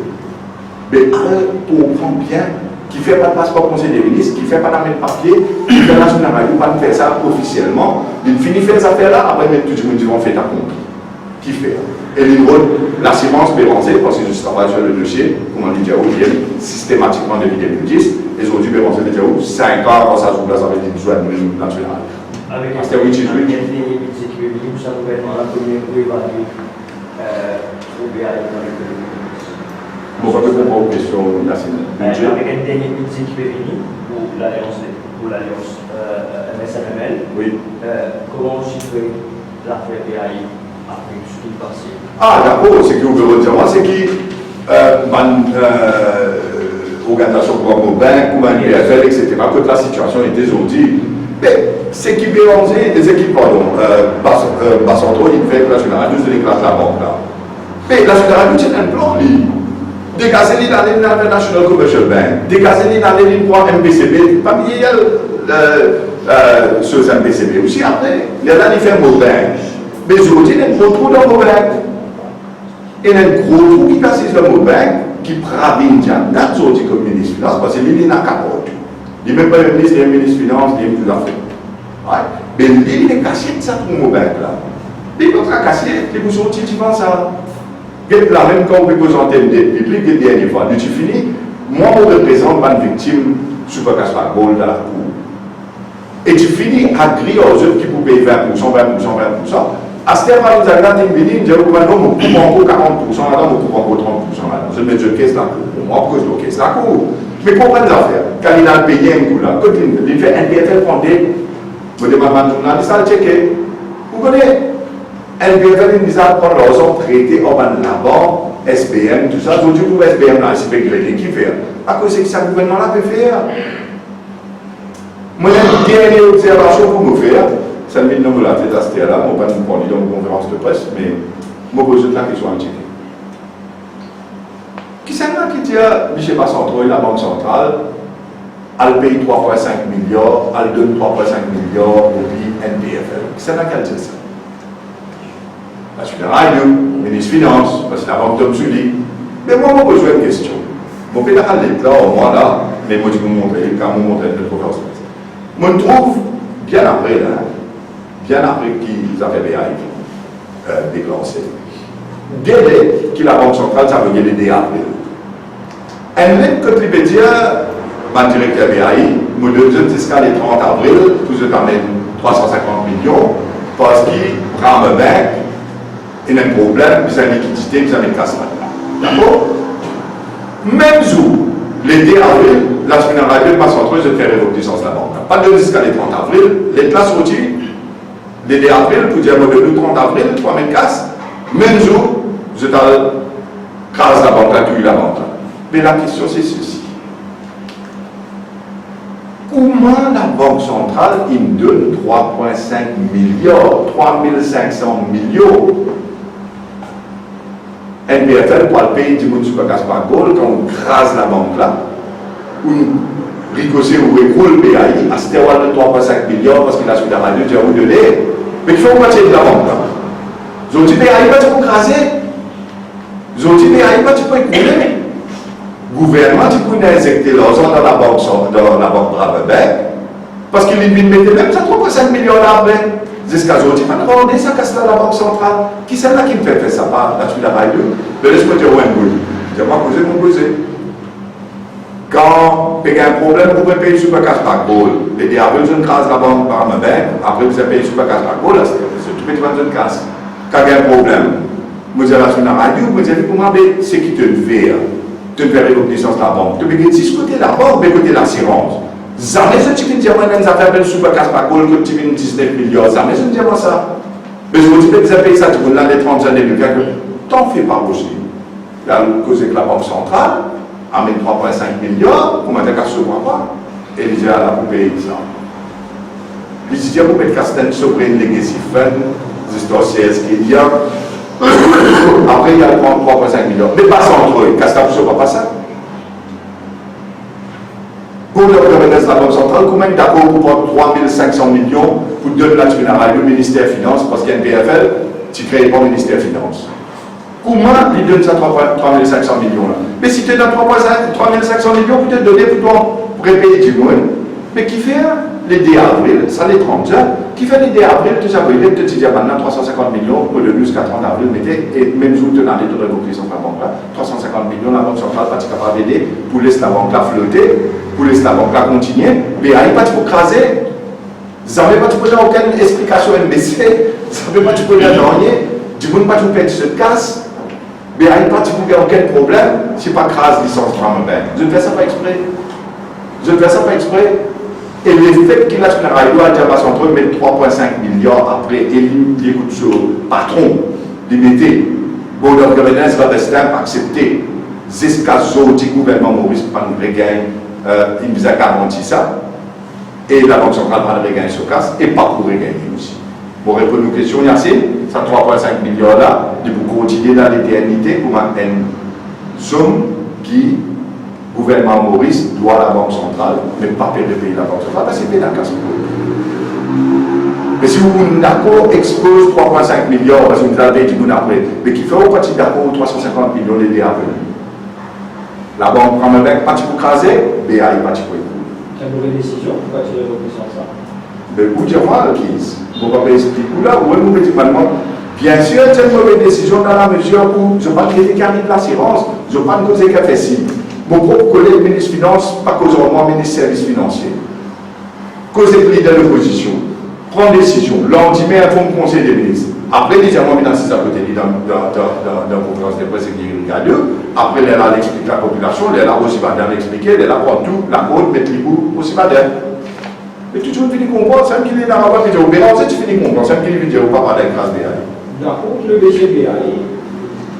Mais on comprend bien qu'il ne fait pas de passeport au Conseil des ministres, qu'il ne fait pas d'amener de papier, qu'il fait la générale, il ne pas faire ça officiellement. Il finit de faire ces affaires-là, après, tout le monde dit, on fait ta compte. Qui fait? Et l'assurance Béranger, parce que je travaille sur le dossier, comme on dit, systématiquement depuis 2010. Et aujourd'hui, Béranger dit, 5 ans avant ça, je vous place avec une joie nationale. Avec C'était oui, tu veux dire, ça vous être dans la première pour évaluer le BAI dans l'économie. Bon, ça peut répondre aux questions, Yacine. Avec un dernier budget qui est venu pour l'Alliance MSMML, Oui. comment chiffrer l'affaire BAI après tout ce qui est passé? Ah, d'accord, c'est que vous pouvez dire, moi, c'est qui organisation comme banque, comme un BFL, etc., que la situation était aujourd'hui. Mais c'est qui Béranger, les équipes, pardon, Bassantro, il fait que la Générale, nous déclare la banque là. Mais la Générale, c'est un plan, lui. Dégager les dans la National Commercial Bank, dégager les dans les pour MBCB, pas bien sur MBCB aussi après. Il y a là, il fait un mot bank. Mais aujourd'hui, il y a un gros trou dans le mot bank. Il y a un gros trou qui casse le mot bank. qui pravine n'a sorti comme ministre finance parce qu'il n'a qu'à porter. Il n'est pas le ministre, il est ministre finance, il est tout à fait. Mais il est caché de ça pour mon banque là. Il n'est pas caché, il est sorti du vent ça. La même quand vous représentez le public, la dernière fois, tu finis, moi je représente une victime super casse-pas gold dans la cour. Et tu finis à griller aux autres qui vous payent 20%. À ce moment-là, vous avez dit, vous avez maintenant, vous coupez encore 40%, là, vous coupez encore 30%. Là. Je mets de caisse la cour. Moi, pourquoi je caisse la cour? Mais pour prendre les affaires, quand il a payé un coup là, quand il fait un BFL fondé, vous demandez à un journaliste à le checker. Vous connaissez? Un BFL, il dit à prendre leurs autres traités, on va là-bas, SBM, tout ça. Vous dites pour SBM là, c'est pas qui fait. À cause de ça, le gouvernement là peut faire. Moi, j'ai une dernière observation pour me faire. Ça me dit non, la tête à ce là, je ne vais pas nous prendre dans une conférence de presse, mais je me pose la question à checker. Qui c'est là qui dit, Michel Passantro, la Banque centrale, elle paye 3,5 milliards, elle donne 3,5 milliards au pays NPFL. Qui c'est là qui dit ça? La Fédération, le ministre des Finances, parce que la Banque Tom Sully. Mais moi, je me pose une question. Je vais aller là, au moins là, mais moi, je vais vous montrer, quand je vous montre une conférence de presse. Je me trouve, bien après qu'ils avaient déclenché, délai que la Banque centrale, ça veut dire le avril. Un lettre que tu peux dire, le directeur BAI, me donne jusqu'à le 30 avril, pour se permettre 350 millions, parce qu'il prend un banque, il y a un problème, puis il y a une liquidité, puis il y a une casse là. D'accord? Même jour, le 2 avril, la semaine radio passe entre eux, je fais révoquer sans la banque. Pas de jusqu'à le 30 avril, les places sorties, le 2 avril, pour dire le 30 avril, 3000 casses, même jour, je crase la banque, là, tu la banque. Mais la question c'est ceci. Comment la Banque centrale il donne 3,5 milliards, 3500 millions NPFL pour le payer du monde super casse par gold quand on crase la banque là, ou ricochet ou écroule le BAI, à ce moment de 3,5 milliards parce qu'il a suivi la radio, tu as vous donné. Mais il faut moitié de la banque là. Ils ont dit BAI pas tu peux craser. Ils ont dit BAI pas tu peux écrouler. Gouvernement, tu peux injecter l'argent dans la banque Bravebec, parce qu'il mettait même ça 3,5 millions après. Jusqu'à aujourd'hui, on est ça casse dans la Banque centrale. Qui c'est là qui me fait faire ça? Là-dessus, la radio. Mais laisse-moi dire, ouais, je vais pas poser mon poser. Quand il y a un problème, vous pouvez payer super casse par goal. Et après, je crase la banque par ma banque. Après, vous avez payé super casse par goal. C'est tout petit dans une casse. Quand il y a un problème, vous allez sur la radio, vous allez demander ce qui te fait. Tu fais reconnaissance de la banque. Tu peux discuter la banque, mais côté l'assurance. Jamais je ne dis pas que ça fait super casse par goal que tu viens 19 millions. Jamais je ne dis pas ça. Mais je vous dis que vous avez payé ça, tu vas dans les 30 années, t'en fais pas aussi. Là, cause que la Banque centrale a mis 3,5 milliards, pour mettre qu'à se voit pas. Et il dit à la pour payer ça. Il dit pour mettre Castel Sovereign Legacy Fund, des histoires qu'il y a. Après, il y a 3,5 millions. Mais pas entre eux. Castel ne pas ça. Pour le gouvernement de la Banque centrale, comment est d'accord pour prendre 3500 millions pour donner la générale au ministère des Finances, parce qu'il y a un PFL, tu crées pas le ministère des Finances. Comment il donne ça 3500 millions là? Mais si tu donnes 3500 millions, vous te donner pour payer du monde. Mais qui fait les 2 avril, ça les 30 heures, qui fait les 2 avril, tout ça, vous voyez, tu dis maintenant 350 millions, pour le jusqu'à 30 avril, mettez, et même jour, tu as de révoquer sur la banque là, 350 millions, la Banque centrale va être capable d'aider pour laisser la banque là flotter, pour laisser la banque là continuer, mais il n'y a pas de craser. Ça ne veut pas te poser aucune explication MBC, ça ne veut pas te poser rien, du monde pas te perdre cette casse, mais il n'y a pas de aucun problème, si pas crase licence pour un banque. Je ne fais ça pas exprès. Je ne fais ça pas exprès. Et l'effet qu'il a sur la radio, il a passé entre eux, mais 3,5 milliards après, et il écoute sur le patron, limité. Bon, le gouvernement va rester accepté. Jusqu'à ce que le gouvernement Maurice pas nous regagne, il nous a garanti ça. Et la Banque centrale va regagner ce casse, et pas pour regagner aussi. Pour répondre aux questions, Yassine, ça 3,5 milliards là, de vous continuer dans l'éternité comme une somme qui. Le gouvernement Maurice doit à la Banque centrale, mais pas payer la Banque centrale, parce que c'est la casse. Mais si vous d'accord expose 3,5 milliards, parce que vous avez dit vous après, mais qui fait au parti d'accord 350 millions les après. La banque prend un bec, pas pour craser, BAI pas pour écouler. C'est une mauvaise décision, pourquoi tu as évoqué ça? Mais vous dire moi, Keys, vous pouvez expliquer là, où vous pouvez dire bien sûr, c'est une mauvaise décision dans la mesure où je ne vais pas traiter qu'un de l'assurance, je ne vais pas causer qu'un fait ci. Mon propre collègue ministre des Finances, pas cause moi, ministre des Services Financiers. Cause de l'opposition, prend décision, lendemain, un fonds de conseil des ministres. Après, les gens m'ont assis à côté dans la conférence de presse qui est à deux. Après, elle a expliqué la population, elle a aussi pas l'expliquer, elle a prend tout, la côte, mettre les bouts, aussi pas d'air. Mais tu finis comprendre, c'est un qui est dans la voie, tu finis comprendre, c'est un qui veut dire, on va pas d'un grâce BAI. D'accord, le BGBAI,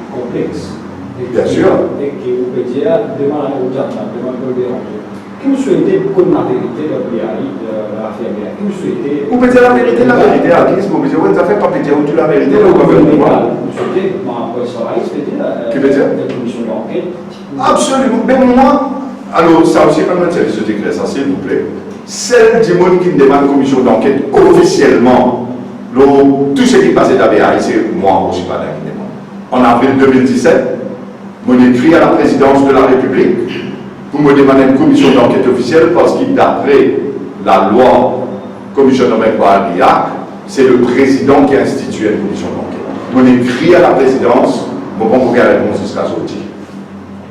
complexe. Bien sûr. Et qui vous peut dire, devant la route, devant le déranger. Qui vous souhaitez comme la vérité de BAI, de l'affaire BAI? Qui vous souhaitez? Vous pouvez dire la vérité, à qui vous pouvez dire, ça fait pas dire où tu la vérité, là, vous pouvez voir. Vous souhaitez, moi, après ça, c'est-à-dire, qui veut dire? la commission d'enquête. Absolument. Mais moi, alors, ça aussi, comme un service de décret, ça, s'il vous plaît. Celle du monde qui me demande une commission d'enquête officiellement, tout ce qui passait à BAI, c'est moi aussi pas qui demande. En avril 2017, je m'ai écrit à la présidence de la République pour me demander une commission d'enquête officielle parce que d'après la loi commission d'enquête par l'IAC, c'est le président qui a institué une commission d'enquête. Je m'ai écrit à la présidence, je ne vais pas vous garder réponse jusqu'à sortir.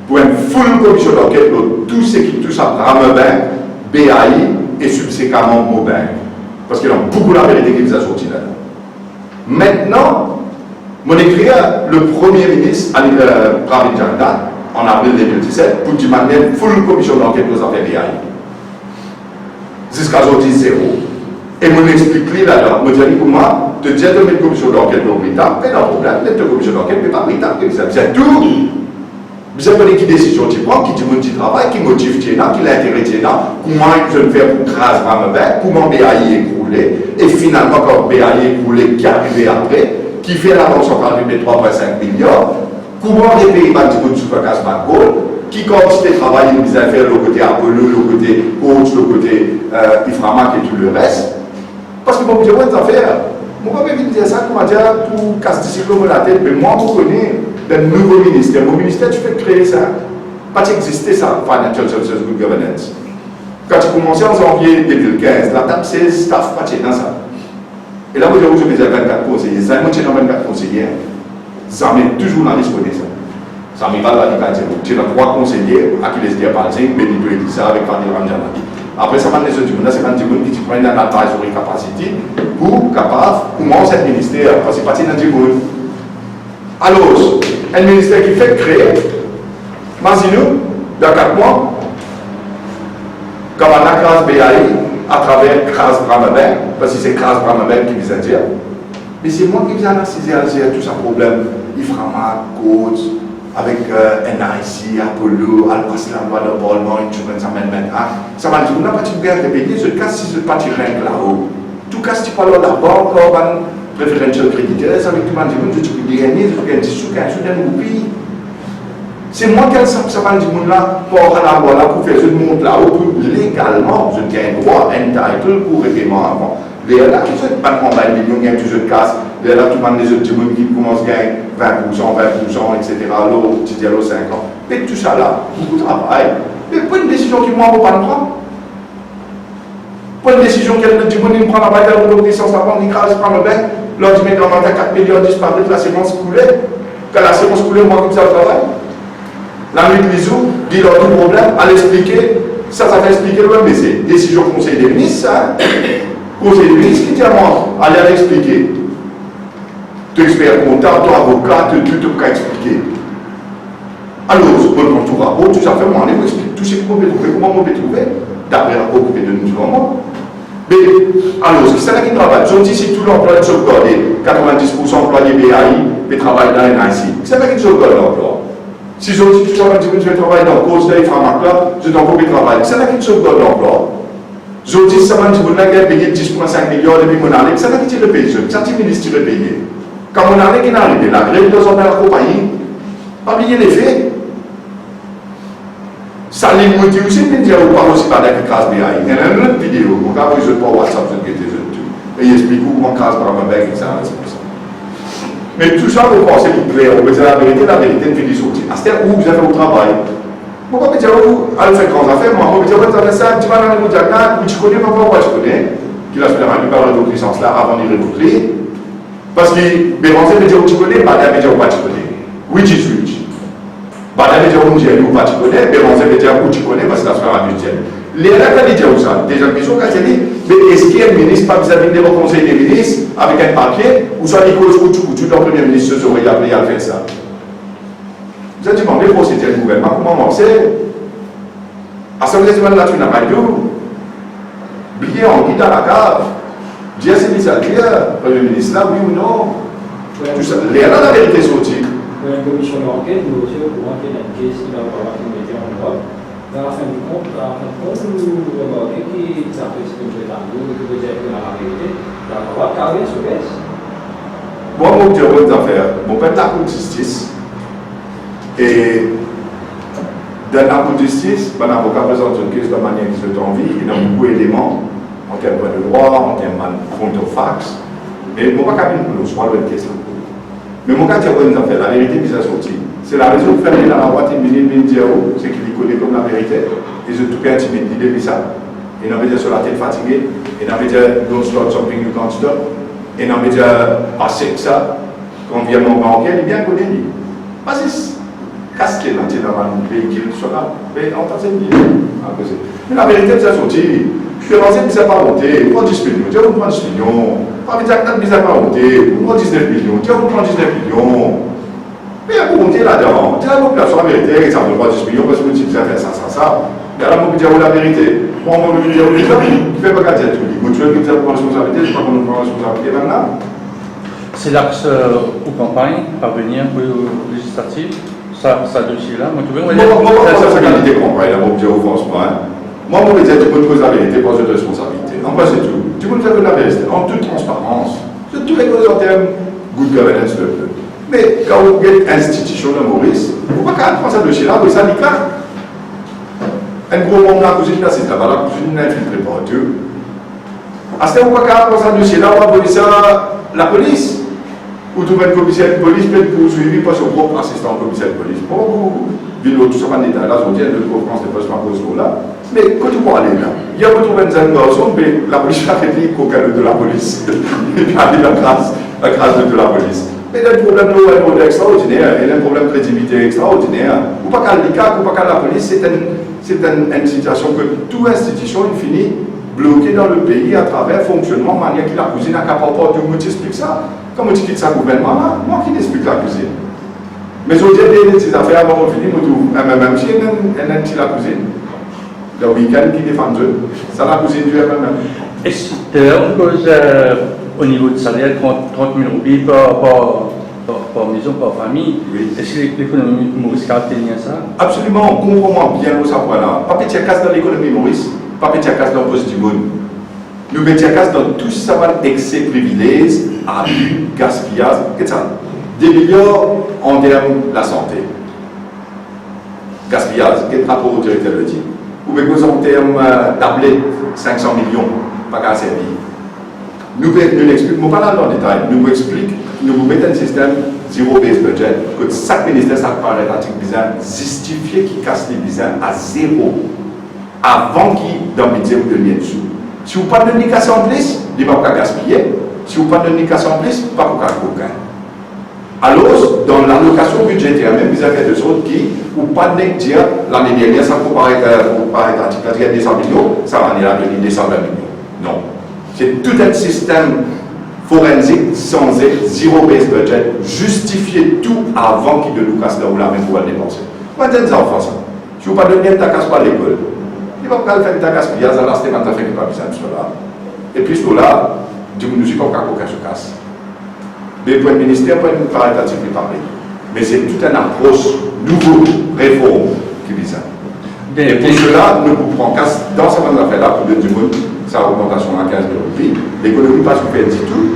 Pour une full commission d'enquête, tout ce qui touche à Ramebin, BAI et subséquemment Maubin. Parce qu'il y a beaucoup la vérité qui nous a sorti là. Maintenant, mon écrit le Premier ministre, Pravind Jagdal, en avril 2017, pour demander une full commission d'enquête aux affaires BAI. Jusqu'à aujourd'hui, zéro. Et mon explique là-dedans, je dis pour moi, de dire de mettre une commission d'enquête au Britannique, mais non, problème, mettre une commission d'enquête, mais pas Britannique, c'est tout. Vous savez qui décision tu prends, qui dit mon petit travail, qui motive Tiena, qui l'intérêt Tiena, comment je vais faire pour craser Ramebin, comment BAI est écroulé, et finalement, quand BAI est écroulé, qui est arrivé après, qui fait la banque centrale de 3,5 milliards, comment les pays vont dire sous le casse qui commence à travailler, nous à faire le côté Apollo, le côté coach, le côté Iframac et tout le reste. Parce que bon, je vois des affaires. Moi, je vais dire ça, comment dire, tout casse d'ici comme la tête, mais moi, je connais un nouveau ministère. Mon ministère, tu fais créer ça. Pas exister ça, Financial Services Good Governance. Quand tu commençais en janvier 2015, la table 16 staff, pas dans ça. Et là, vous avez 24 conseillers. Ça, moi, j'ai 24 conseillers. Ça met toujours dans l'esprit de ça. Ça m'y va dans la tu as 3 conseillers, à qui les dire par exemple, mais il dit ça avec Fadil Ramjana. Après, ça va les autres, c'est quand tu qui prend une advisory capacity pour capable commencer à ministère, parce que c'est parti dans le monde. Alors, un ministère qui fait créer, imaginez-nous, dans 4 mois, comme on a grâce BAI, à travers Kras Bramabin, parce que c'est Kras Bramabin qui vient dire, mais c'est moi qui viens d'assister à tout ça problème. Iframa, Coach, avec NIC, Apollo, Alpas Lamba, le Parlement, Insurance Amendment Act. Ça va dire, on n'a pas de bien répéter, je casse si je ne pas tirer là-haut. Tout cas, si tu parles de la banque, préférentiel créditaire, ça veut dire que tu peux gagner, tu peux gagner 10 sous, 15 sous d'un pays. C'est moi qui ai ça va dire là, pour à la loi là, pour faire ce monde là-haut, pour légalement, je tiens droit, entitled pour règlement avant. Les là, qui sont pas de 1 million, gagnent toujours de casse. Les là, tout le monde des autres qui commencent à gagner 20%, etc. L'autre, tu dis à 5 ans. Mais tout ça là, beaucoup de travail. Mais pas une décision qui moi, on ne va pas prendre. Pas une décision qu'elle me dit, on prend la balle de l'obéissance avant, on écrase, prend le bain. L'autre dit, mais quand on a 4 millions disparus, la séquence coulée. Quand la séquence coulée, moi, comme ça, je travaille. La nuit de l'ISO, dit leur tout problème, à l'expliquer. Ça va expliquer le même, mais c'est décision conseil des ministres, ça. Conseil des ministres qui dit à moi, allez l'expliquer. Tu es expert comptable, tu es avocat, tu peux expliquer. Alors, quand tu rapport, tout ça fait moi, on explique tout ce qu'on peut trouver, comment on peut trouver, d'après le rapport que nous nous avons. Mais, alors, ce qui c'est là qui travaille, je dis si tout l'emploi est sauvegardé, 90% employés BAI, mais travaillent dans NIC. C'est là qui sauvegarde l'emploi. Si je dis que tu vais travailler dans le cause de l'Iframac là, je t'en peux travailler. C'est là qui sauvegarde l'emploi. Je dis que ça va dire que payer 10,5 millions depuis mon année, c'est là qui tire le pays, c'est là qui ministre tire le pays. Quand mon année qui est arrivée, la grève de la compagnie, pas oublier les faits. Ça les motive aussi, mais dire ou pas aussi par la classe BAI. Il y a une autre vidéo, on va vous pas WhatsApp, je vais tout. Et il explique comment classe par ma bec, c'est responsable. Mais tout ça, vous pensez qu'il plaît, on peut dire la vérité, une vie sortie. À ce où vous avez au travail, Pourquoi me dire où elle fait grandes affaires, moi, on me dit, ça, tu vas dans le Moudjana, où tu connais, pourquoi tu connais, qu'il a fait la plupart de nos licences là avant d'y reboucler. Parce que Béranger me dit où tu connais, Bada me dit où tu connais. Which is which? Bada me dit où tu connais, Béranger me dit où tu connais, parce que la sphère américaine. Les règles de dire ça, déjà, mais est-ce qu'il y a un ministre, pas vis-à-vis des conseils des ministres, avec un papier, ou soit Nicolas Kouchou, le premier ministre, se serait appelé à faire ça? Vous avez demandé pour c'était le gouvernement, comment on sait? À ce moment-là, tu vas la radio, billet en guide à la cave, dire c'est mis à dire, le ministre là, oui ou non? Tout ça, les règles de la vérité sortie. Une commission d'enquête, nous aussi, au courant qu'il y a une caisse qui va avoir été mettée en Europe. Dans la fin du compte, nous remarquons qu'il s'appelle ce que je vais dire que la vérité, on va carrer ce caisse. Moi, mon Dieu, bonnes affaires. Mon père est de justice. Et dans la cour de justice, un avocat présente une caisse de manière qui se envie, il y a beaucoup d'éléments en termes de droit, en termes de contrefax. Mais mon pas capable de nous soit une caisse. Mais mon cas, c'est bonnes affaires. La vérité qui s'est sortie. C'est la raison pour faire dans la boîte, c'est qu'il connaît comme la vérité. Ils ont tout intimidé, il dit ça. Il avait dit sur la tête fatiguée, il avait dit don't start something you can't stop. Il avait dit assez que ça, quand vient mon banquier, il est bien connu. Parce que casqué là, tu as un véhicule sur là, mais on passe bien. Mais la vérité, c'est sorti. Je pensais que ça n'a pas monté, on prend 10 millions, tu prends 10 millions. Pas dire que ça n'a pas monté, on prend 19 millions, tu prends 19 millions. Mais il y a beaucoup monter là-dedans. Tu as la population la vérité, ça ne veut pas 10 millions parce que tu disais faire ça. Mais alors, on peut dire la vérité. Moi, on peut dire les gens qui ne font pas garder tout. Vous tuez qui prend responsabilité, je ne sais pas qu'on prend responsabilité maintenant. C'est l'axe aux campagnes, parvenir aux législatives, ça dossier-là. Moi, tu veux, ça qualité de campagne, on peut dire franchement. Moi, on peut dire que tu peux cause la vérité pour cette responsabilité. En bas, c'est tout. Tu peux faire de la vérité en toute transparence. C'est tout les causes en termes good governance de peuple. Mais quand vous avez une institution de Maurice, vous ne pouvez pas prendre ça de chez là, vous syndicat. Un gros monde la cousine, là, c'est là-bas, la cousine n'est infiltrée partout. À ce moment-là, vous ne pouvez pas prendre ça de chez là, on va appeler ça la police. Ou trouver un commissaire de police, peut-être poursuivi par son propre assistant commissaire de police. Bon, vous, tout ça, on est là, on dit, de conférence de poste par cause là. Mais quand tu peux aller là, il y a retrouvé une jeune garçon, mais la police a fait qu'aucun de la police. Il a mis la grâce de la police. Mais il y a un problème de extraordinaire, il y a un problème de crédibilité extraordinaire. Ou pas qu'à l'ICAC, ou pas qu'à la police, c'est une situation que toute institution finit bloquée dans le pays à travers le fonctionnement, de manière que la cuisine n'a qu'à pas porter. Moi, tu expliques ça. Comment tu quittes ça gouvernement là? Moi qui t'explique la cuisine. Mais je dis des affaires avant de finir, même si elle a la cuisine. Le week-end qui défend Dieu, ça la cuisine du MMM. Est-ce que cause au niveau du salaire, 30 000 roupies par maison, par famille, oui. Est-ce que l'économie Maurice caractérise ça? Absolument, on comprend bien au savoir là. Pas petit casse dans l'économie Maurice, pas petit casse dans le poste du monde. Nous mettons casse dans tout ça, excès, privilèges, abus, gaspillage, qu'est-ce que ça? Des millions en termes de la santé. Gaspillage, quel rapport au directeur le dit? Ou bien en termes tablettes, 500 millions, pas qu'à servir. Nous l'expliquons, pas là dans le détail, nous expliquons, nous vous mettons un système zéro base budget, que chaque ministère, ça paraît l'article bizarre, justifier qui casse les bizarres à zéro, avant qu'il dans le budget vous donniez dessous. Si vous ne donnez qu'à en plus, il ne va pas gaspiller. Si vous ne donnez qu'à en plus, pas pour aucun. Alors, dans l'allocation budgétaire, même vous avez des autres qui, ou pas de dire, l'année dernière, ça peut paraître article 200 millions, ça va aller à 220 millions. Non. C'est tout un système forensique censé zéro base budget, justifier tout avant qu'il ne nous casse là où la même pour le dépenser. Moi, je dis ça en France. Si vous ne donnez pas de casse pas à l'école, il va pas faire de gaspillage, alors c'est pas fait que pas besoin de cela. Et puis cela, du coup, nous sommes pas qu'aucun se casse. Mais pour le ministère, pour une paritative de parler. Mais c'est toute une approche nouveau, réforme qui vise ça. Et pour cela, nous vous prenons casse dans cette affaire-là pour le du monde, sa augmentation à 15 000 roupies. L'économie pas super du tout.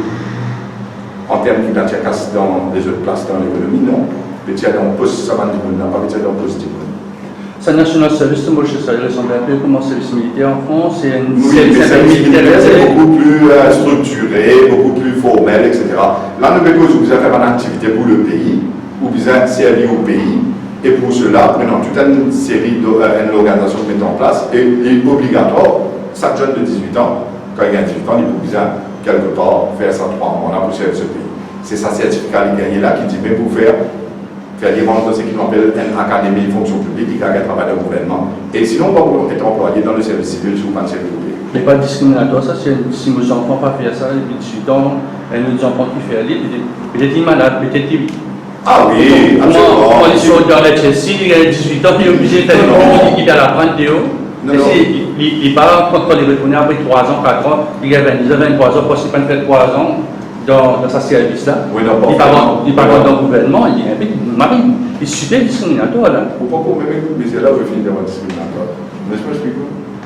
En termes de casse dans les autres places dans l'économie, non. Mais il y a dans le poste, ça va du monde, pas dans le poste du monde. C'est un national service, moi je sais, ça ressemble un peu comme un service militaire en France. C'est un service militaire, c'est beaucoup plus structuré, beaucoup plus formel, etc. Là, nous avons fait une activité pour le pays, ou bien servir au pays, Et pour cela, maintenant, toute une série d'organisations se mettent en place et il est obligatoire, chaque jeune de 18 ans, quand il a 18 ans, il peut bien quelque part faire ça 3 mois là pour servir ce pays. C'est sa certificat qu'il gagne là qui dit, mais pour faire des rangs de ce qu'on appelle une académie de fonction publique qui a travaillé dans le gouvernement. Et sinon, on peut être employé dans le service civil sous le service public. Mais pas discriminatoire, ça c'est si nos enfants pas faire ça, et puis 18 ans, et nos enfants qui font aller, peut-être ils malades, peut-être ils. Ah oui, absolument. Moi, ils sont dans les Chelsea, il a 18 ans, il est obligé de faire une qui vient l'apprendre de haut. Il part quand il retourne après 3 ans, 4 ans, il a 22 ans, 23 ans, possible de faire 3 ans dans sa service-là. Oui, non, il part dans le gouvernement, il est super discriminatoire là. Pourquoi même mais c'est là où je finis d'avoir discriminatoire. Mais je m'explique.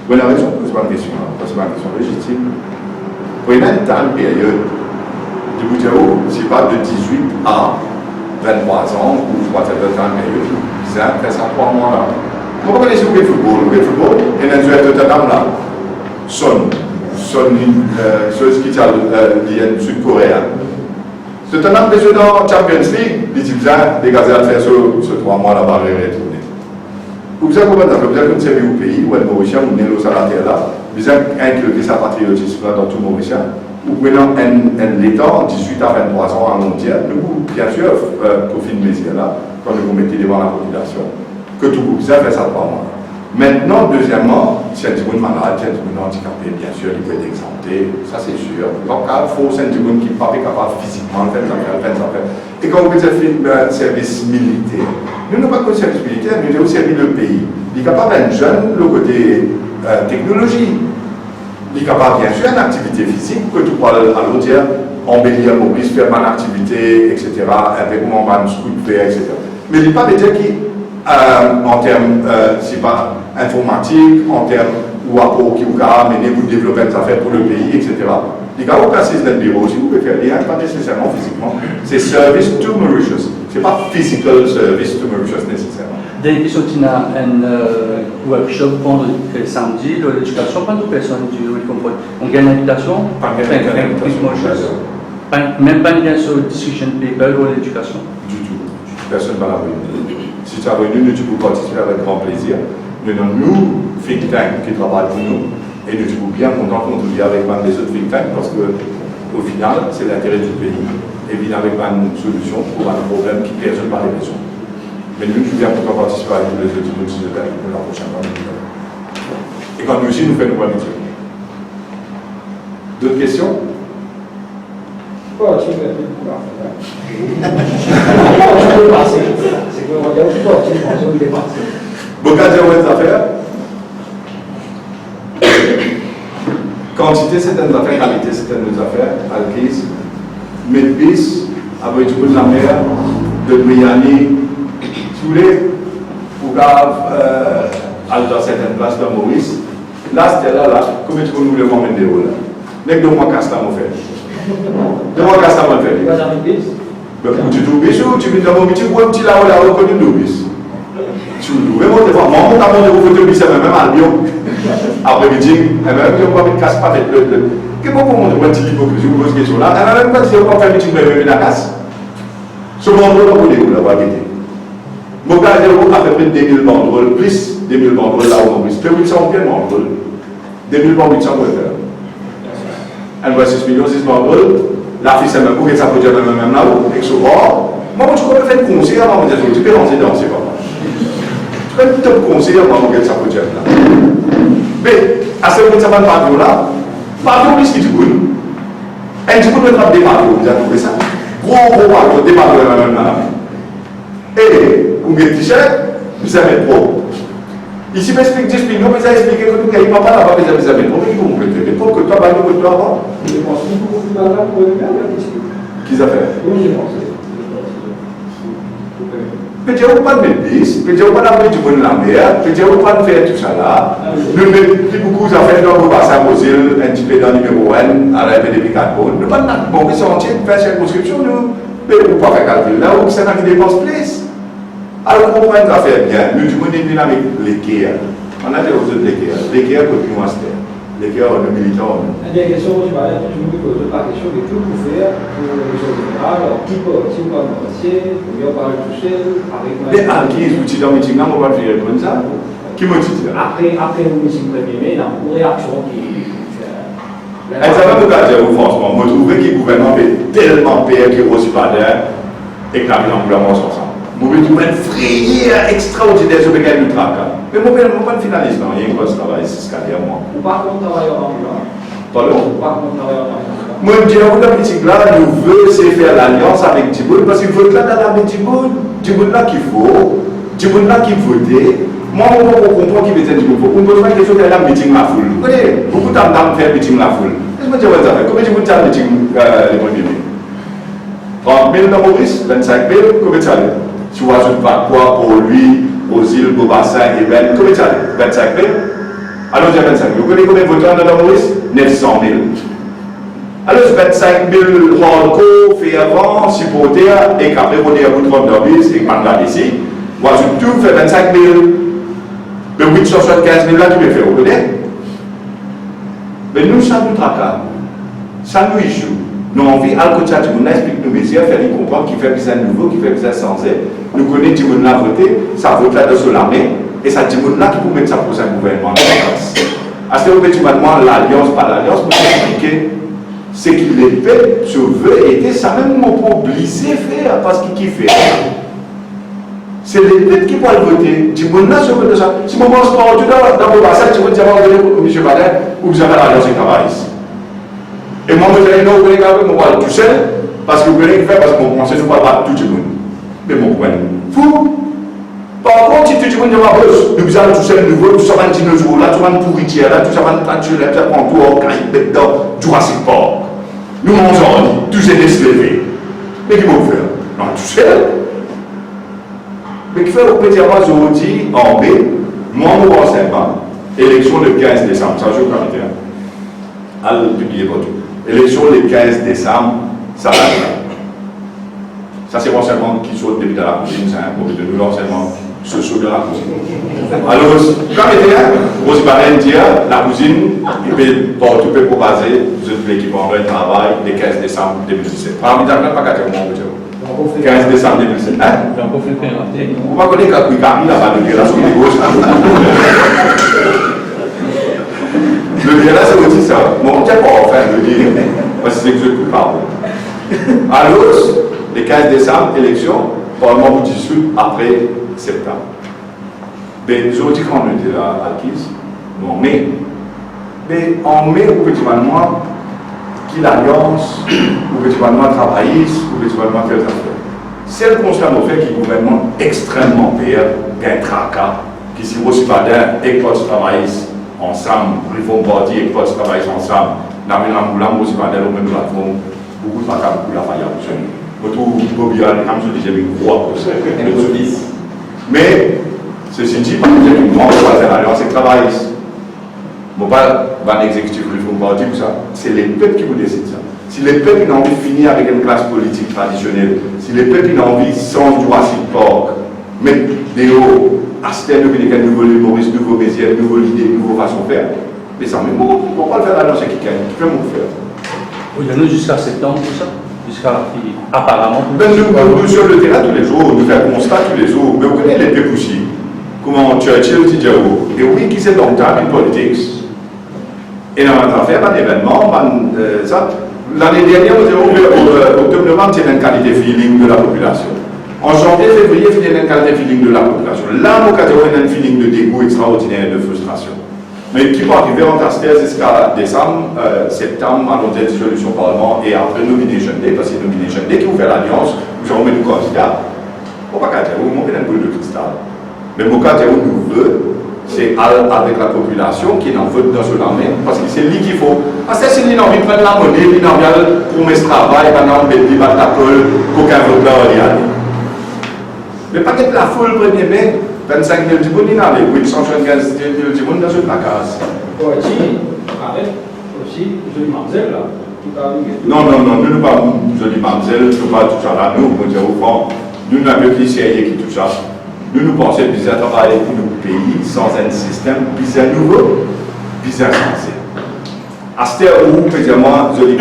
Vous avez raison, c'est pas une question, c'est pas une question légitime. Pour une telle période, du bout de haut, c'est pas de 18 à 23 ans, ou je crois que c'est de temps période, c'est un 3 mois là. Vous connaissez le football, et les joueurs de Tottenham là, Son qui est le Sud-Coréen. Tottenham, déjà dans la Champions League, il dit bien, les gars, à faire ce 3 mois là, va retourner. Vous savez comment ça fait, vous avez une série au pays, où les Mauriciens, vous venez à la terre là, vous avez inculqué sa patriotisme là dans tout Mauricien. Ou maintenant, l'État, en 18 à 23 ans en mondial, nous, bien sûr, pour finir là, quand vous mettez devant la population, que tout le monde fait ça 3 mois. Maintenant, deuxièmement, si un petit malade, si un petit handicapé, bien sûr, il peut être exempté, ça c'est sûr. Donc, il faut un petit qui n'est pas capable physiquement de faire ça. Et quand vous faites un service militaire, nous n'avons pas que le service militaire, nous avons servi le pays. Il est capable d'être jeune, le côté technologie. Il est capable, bien sûr, une activité physique, que tu parles à l'autre, embellir Maurice, faire une activité, etc., avec comment on va un scout faire, etc. Mais il n'est pas dire qui, en termes, c'est pas informatique, en termes ou rapport qui vous a amené pour développer des affaires pour le pays, etc. Les gars, vous passez dans le bureau, si vous pouvez faire rien, pas nécessairement physiquement, c'est service to Mauritius. C'est pas physical service to Mauritius nécessairement. Dès qu'ils sont un workshop pendant le samedi, l'éducation, pas de personnes du comprend. On gagne une invitation, même pas une discussion paper ou l'éducation. Du tout. Personne ne va la réunir. Si tu as réuni, tu peux participer avec grand plaisir. Nous, think tank qui travaillent pour nous, et nous sommes bien contents de contribuer avec les autres think tanks parce que, au final, c'est l'intérêt du pays. Et venir avec une solution pour un problème qui personne ne va résoudre. Mais nous, nous sommes bien contents de participer avec les autres universités pour la prochaine année. Et quand nous aussi, nous faisons nos habitudes. D'autres questions? Bon, tu peux passer. C'est que on regarde pas, tu peux dépasser. Beaucoup de affaires. Quantité, c'est une affaire, qualité, c'est une affaire. Alkis, Medbis, avec du de la mer, de Miami, tous les dans certaines places de Maurice. Là, c'était là, comment tu peux nous le moment de là? N'est-ce que moi, casse la fait. De moi, casse la fait. Tu trouves bis ou tu viens dans mon métier pour un petit là-haut, reconnu de bis. Tu loues, moi, des fois, moi, mon amour de vous faites bis, même à Lyon, après-midi, et même, je ne vais pas casse pas avec le. Qu'est-ce que vous montrez un petit hypocrisie, vous posez question là, et même quand tu vas faire un meeting, vous la casse. Ce monde-là, vous voulez vous l'avoir guetté. Mon gars, il y a à peu près 2000 banderoles, plus 2000 banderoles là où on vit. 2800 bien banderoles. 2000 banderoles, 800 faire. Elle voit 6 millions, 6 banderoles. La fille, c'est même pour qu'elle s'approche de même là-haut. Et que ce bord, moi, je peux faire un conseil avant de dire, tu peux lancer dans ces papa. Tu peux faire un conseil avant qu'elle s'approche de là. Mais, à ce moment-là, ça va pas là. Pavillon, qu'est-ce que tu peux? Et tu peux mettre des pavillons, vous avez trouvé ça? Gros pavillon, des pavillons même là. Et, vous mettez le t-shirt, vous avez pro. Ici, je explique 10 millions, mais ça explique que nous, il n'y a pas là-bas, mais vous avez pro. Mais vous mettez pour que toi, que toi avant. Je pense que beaucoup de là pour le faire, Qui ça fait? oui, je pense. Peut-être pas de médecin, peut-être pas d'abri du bon de la mer, peut-être pas de faire tout ça là. Nous mettons beaucoup d'affaires dans le bassin Moselle, un petit peu dans le numéro 1, à la FDP 4 bonnes. Nous pas de bon, c'est entier de faire circonscription, nous ne pouvons pas faire calcul là où c'est là qui dépense plus. Alors, on prend une affaire bien, nous avons une dynamique l'équerre. On a des autres l'équerre, l'équerre pour nous master. Les gars, nos militants. La dernière question, je vais toujours vous poser la question de tout vous faire pour l'élection générale. Qui peut, si vous pas commencer, ou bien parler tout seul, avec ma. Mais à qui est-ce que tu es dans le meeting là, on va faire répondre ça? Qui m'a dit ça? Après le meeting premier mai, il y a une réaction qui. Ça va me dire, franchement, je trouve que le gouvernement est tellement pire que aussi pas d'air et que la vie en gouvernement ensemble. Je trouve une frayeur extraordinaire sur lequel nous traquons. Mais je ne suis pas finaliste, non, il y a un gros travail, c'est ce qu'il y a moi. Ou pas contre travailler en ambulant. Pardon? Ou pas contre travailler en ambulant. Moi, je dis, dans la politique là, nous voulons faire l'alliance avec Djiboun parce qu'il faut que là, dans la Djiboun là qu'il faut, Djiboun là qui vote. Moi, on comprend qui veut dire Djiboun. On pose pas la question de la meeting la foule. Vous connaissez, beaucoup de temps faire meeting la foule. Laisse-moi dire, combien de temps meeting les premiers mai? 30 000 dans Maurice, 25 000, combien de temps? Si vous ajoutez pas quoi pour lui, aux îles, au bassin, et ben, combien de temps? 25 000? Allons, j'ai 25 000. Vous connaissez combien de votants dans Maurice? 900 000. Alors, 25 000 hardcore, fervents, supporters, et qu'après, on est à bout de 30 000, et Bangladeshi. Moi, je tout fait 25 000. Mais 875 000 là, tu peux faire, vous connaissez? Mais nous, ça nous tracasse. Ça nous échoue. Nous avons envie, à côté de tout le monde, explique nos métiers, faire les comprendre, qui fait bizarre nouveau, qui fait bizarre sans aide. Nous connaissons tout le monde là voté, ça vote là de sur la main, et ça dit tout le monde là qui peut mettre ça pour un gouvernement en place. À ce moment-là, tu m'as demandé l'alliance, pas l'alliance, pour expliquer ce qu'il est fait, je veux aider, ça même mon pas obligé faire, parce qu'il fait. C'est les peuples qui peuvent voter. Du monde là, je veux ça. Si je pense pas dans le bassin, je veux dire, M. Badin, ou vous avez l'alliance et travail. Et moi, je dis, non, vous voulez avec moi tout seul, parce que vous voulez faire, parce que mon conseil, je ne parle pas tout le monde. Mais mon point, fou. Par contre, si tout le monde n'a pas besoin, nous allons tout seul, nous tout ça va être dinosaure, là, tout ça va être pourritière, là, tout ça va être peinture, là, tout ça va être tout organique, dedans, Jurassic Park. Nous mangeons, tout c'est décédé. Mais qui vont faire? Non, tout seul. Mais qui fait au petit avant aujourd'hui en B, moi, mon renseignement, élection le 15 décembre, ça joue comme ça. Allez, publier votre élection le 15 décembre, ça va être. Ça, c'est renseignement qui saute depuis la cuisine, c'est un peu de nous renseignements sociaux de la cuisine. Alors, comme il était, vous allez dire, la cuisine, il peut proposer, vous êtes l'équipe en vrai travail, le 15 décembre 2017. Parmi les gens, pas qu'à dire, 15 décembre 2007. Hein? Vous ne connaissez qu'à Kouikami, là-bas, le Guéla, sur les gauches. Le Guéla, c'est aussi ça. Bon, on ne tient pas enfin de le dire, parce que c'est que je ne parle. Alors, le 15 décembre, élection, Parlement vous dissout après septembre. Mais aujourd'hui, quand on était là à Kis, en mai, mais en mai, au petit moment, qui l'alliance, ou le gouvernement travailliste, ou le gouvernement telle affaire. C'est le constat qu'on fait qui est un gouvernement extrêmement pire, un tracas, qui s'y aussi pas d'un, et pas de travailliste ensemble, réforme parti, et pas de travailliste ensemble, n'a même un moulin, aussi pas d'un, au même plateforme, beaucoup de tracas, beaucoup de la faille à bouger. Je trouve Bobby Alham, je disais, une croix pour ça. Mais, ceci dit, par exemple, une grande alliance, c'est travailliste. Bon, pas un exécutif réforme parti ou ça, c'est les peuples qui vous décident ça. Si les peuples ont envie de finir avec une classe politique traditionnelle, si les peuples ont envie sans Jurassic Park, mettre des hauts, acheter un nouveau humoriste, nouveau métier, nouveau idée, nouveau façon de faire, mais ça, mais bon, on ne peut pas le faire l'annonce qui gagne, tu peux m'en faire. Il y en a jusqu'à septembre, tout ça. Jusqu'à apparemment. Nous sur le terrain tous les jours, nous faisons constat tous les jours, mais vous connaissez les peuples aussi. Comment Churchill dit, et oui, qui c'est longtemps en politique. Et dans notre affaire, un événement, l'année dernière, nous avons ouvert octobre-novembre, c'est une qualité feeling de la population. En janvier-février, il y a une qualité feeling de la population. Là, nous avons un feeling de dégoût extraordinaire et de frustration. Mais qui peut arriver en Astère jusqu'à décembre, septembre, à l'autre dissolution Parlement et après Nomination Day, parce que Nomination Day qui vous fait l'alliance, vous avez mis le candidat. On ne peut pas dire, vous manquez d'un boule de cristal. Mais mon cas, nous veut, c'est avec la population qui n'en veut dans ce domaine, parce que c'est lui qu'il faut. Parce que si il a envie de prendre la monnaie, il a envie de promesse travail, pendant de mettre la colle, qu'aucun vote là, y aller. Mais pas que la foule, 1er mai, 25 000 du monde, il y a 875 000 du monde dans une case. Aussi, arrête, aussi, jolie mamzelle là. Non, nous ne pas jolie mamzelle, nous ne pas tout ça là, nous, pour dire au fond, nous n'avons plus sérieux qui tout ça. Nous pensons bizarre travailler pour nos pays sans un système bizarre nouveau, bizarre sensé. À ce terre où, peut dire moi, joli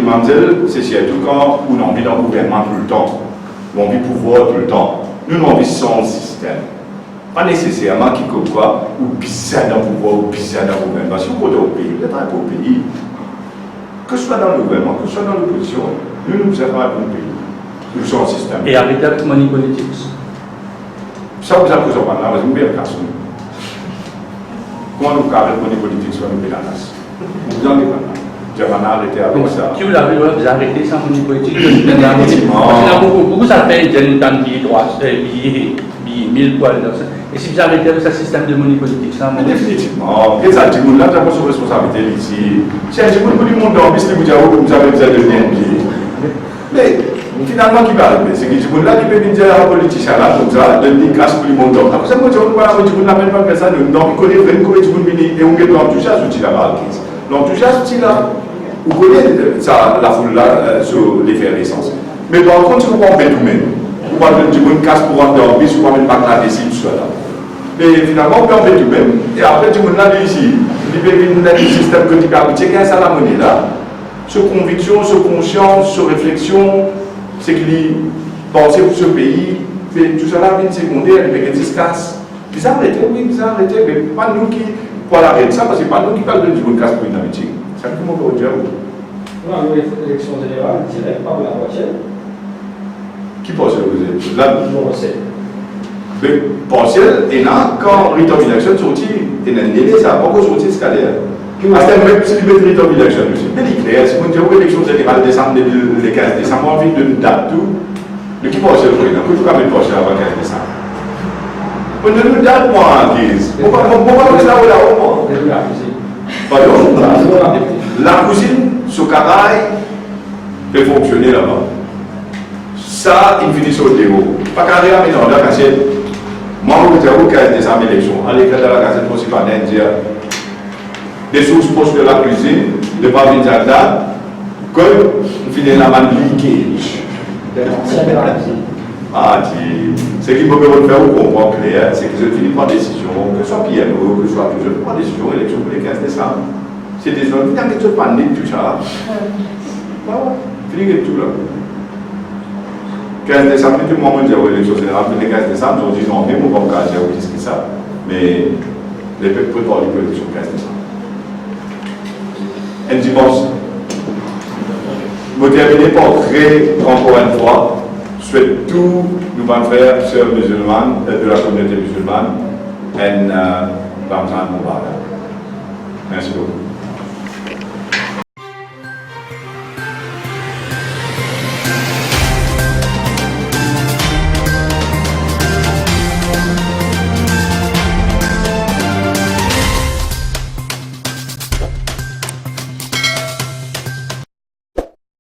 mamzelle, c'est surtout quand on a envie d'un gouvernement tout le temps, on a envie de pouvoir tout le temps. Nous, on a envie sans le système. Pas nécessairement qui comme quoi, ou bizarre d'un pouvoir, ou bizarre d'un gouvernement. Si vous êtes au pays, vous êtes un beau pays. Que ce soit dans le gouvernement, que ce soit dans l'opposition, nous avons un bon pays. Nous sommes un système. Et arrêter avec money politics. Ça vous a posé un là, vous avez un cas. Comment nous carrons money politics sur le pays là? Vous en avez pas là. J'ai arrêté avec ça. Qui vous l'avez vous arrêtez sans money politique? Beaucoup ça fait une billet droit, billet 1000 poils. Et si vous arrêtez avec ce système de money politique, ça définitivement. Et ça, tout le monde là, j'ai pas son responsabilité ici. Si un petit peu de monde dans le business, vous avez besoin de bien billet. Mais finalement, qui va arriver? C'est que tout le monde là qui peut venir dire à un politicien là, comme ça, de dire casse pour le monde. Après ça, moi, je ne même pas faire ça. Donc, il connaît vraiment comment tout le monde vient et on get l'entouchage outil là-bas. L'entouchage outil là, vous connaissez ça, la foule là, sur l'effervescence. Mais par contre, si vous prenez tout même, vous prenez du monde casse pour rentrer en bus, vous prenez pas la décision, tout ça là. Mais finalement, on peut en faire tout même. Et après, tout le monde là, ici, il peut venir dans le système que tu as goûté, qu'il y a ça la monnaie là. Sur conviction, sur conscience, sur réflexion, c'est qu'il pensait pour ce pays, mais tout ça là, vient secondaire, il y a des casse. Ils arrêtent, oui, ils arrêtent, mais pas nous qui pour l'arrêter ça, parce que c'est pas nous qui parlons de monde casse pour une amitié. C'est un peu mon dire. Non, l'élection générale, direct par la voiture. Qui pense que vous êtes là? Non, c'est. Mais partiel, et là, quand return election sorti, et dans l'année, ça n'a pas encore sorti ce cas-là. À ce même si vous mettez return election aussi, mais il est clair, si vous dites que l'élection générale décembre, le 15 décembre, on a envie de date tout, de qui pense que vous êtes là? Pourquoi vous mettre partiel avant 15 décembre? On ne nous date pas en 15. Pourquoi vous êtes là ou là au moins? Pardon? La cousine, ce carré, peut fonctionner là-bas. Ça, il finit sur le démo. Pas carré à maintenant, là, quand moi, je vous dis au 15 décembre élection, à l'école de la Gazette principale d'India, des sources proches de la cuisine, de pas venir à date, que vous finissez la manne leakage. Ah, ce qui peut me faire comprendre clair, c'est que je finis par décision, que ce soit PMO, que ce soit toujours par décision, élection pour les 15 décembre. C'est des zones, il y a quelque chose de panique, tout ça. Fini tout là. 15 décembre, tout le monde dit l'élection générale, pour les 15 décembre, ils ont dit non, mais on va pas dire qu'est-ce que ça. Mais les peuples peuvent parler pour l'élection 15 décembre. Un dimanche, vous terminez par créer encore une fois, souhaite tous nos frères, sœurs musulmanes, de la communauté musulmane, et Ramzan Mubarak. Merci beaucoup.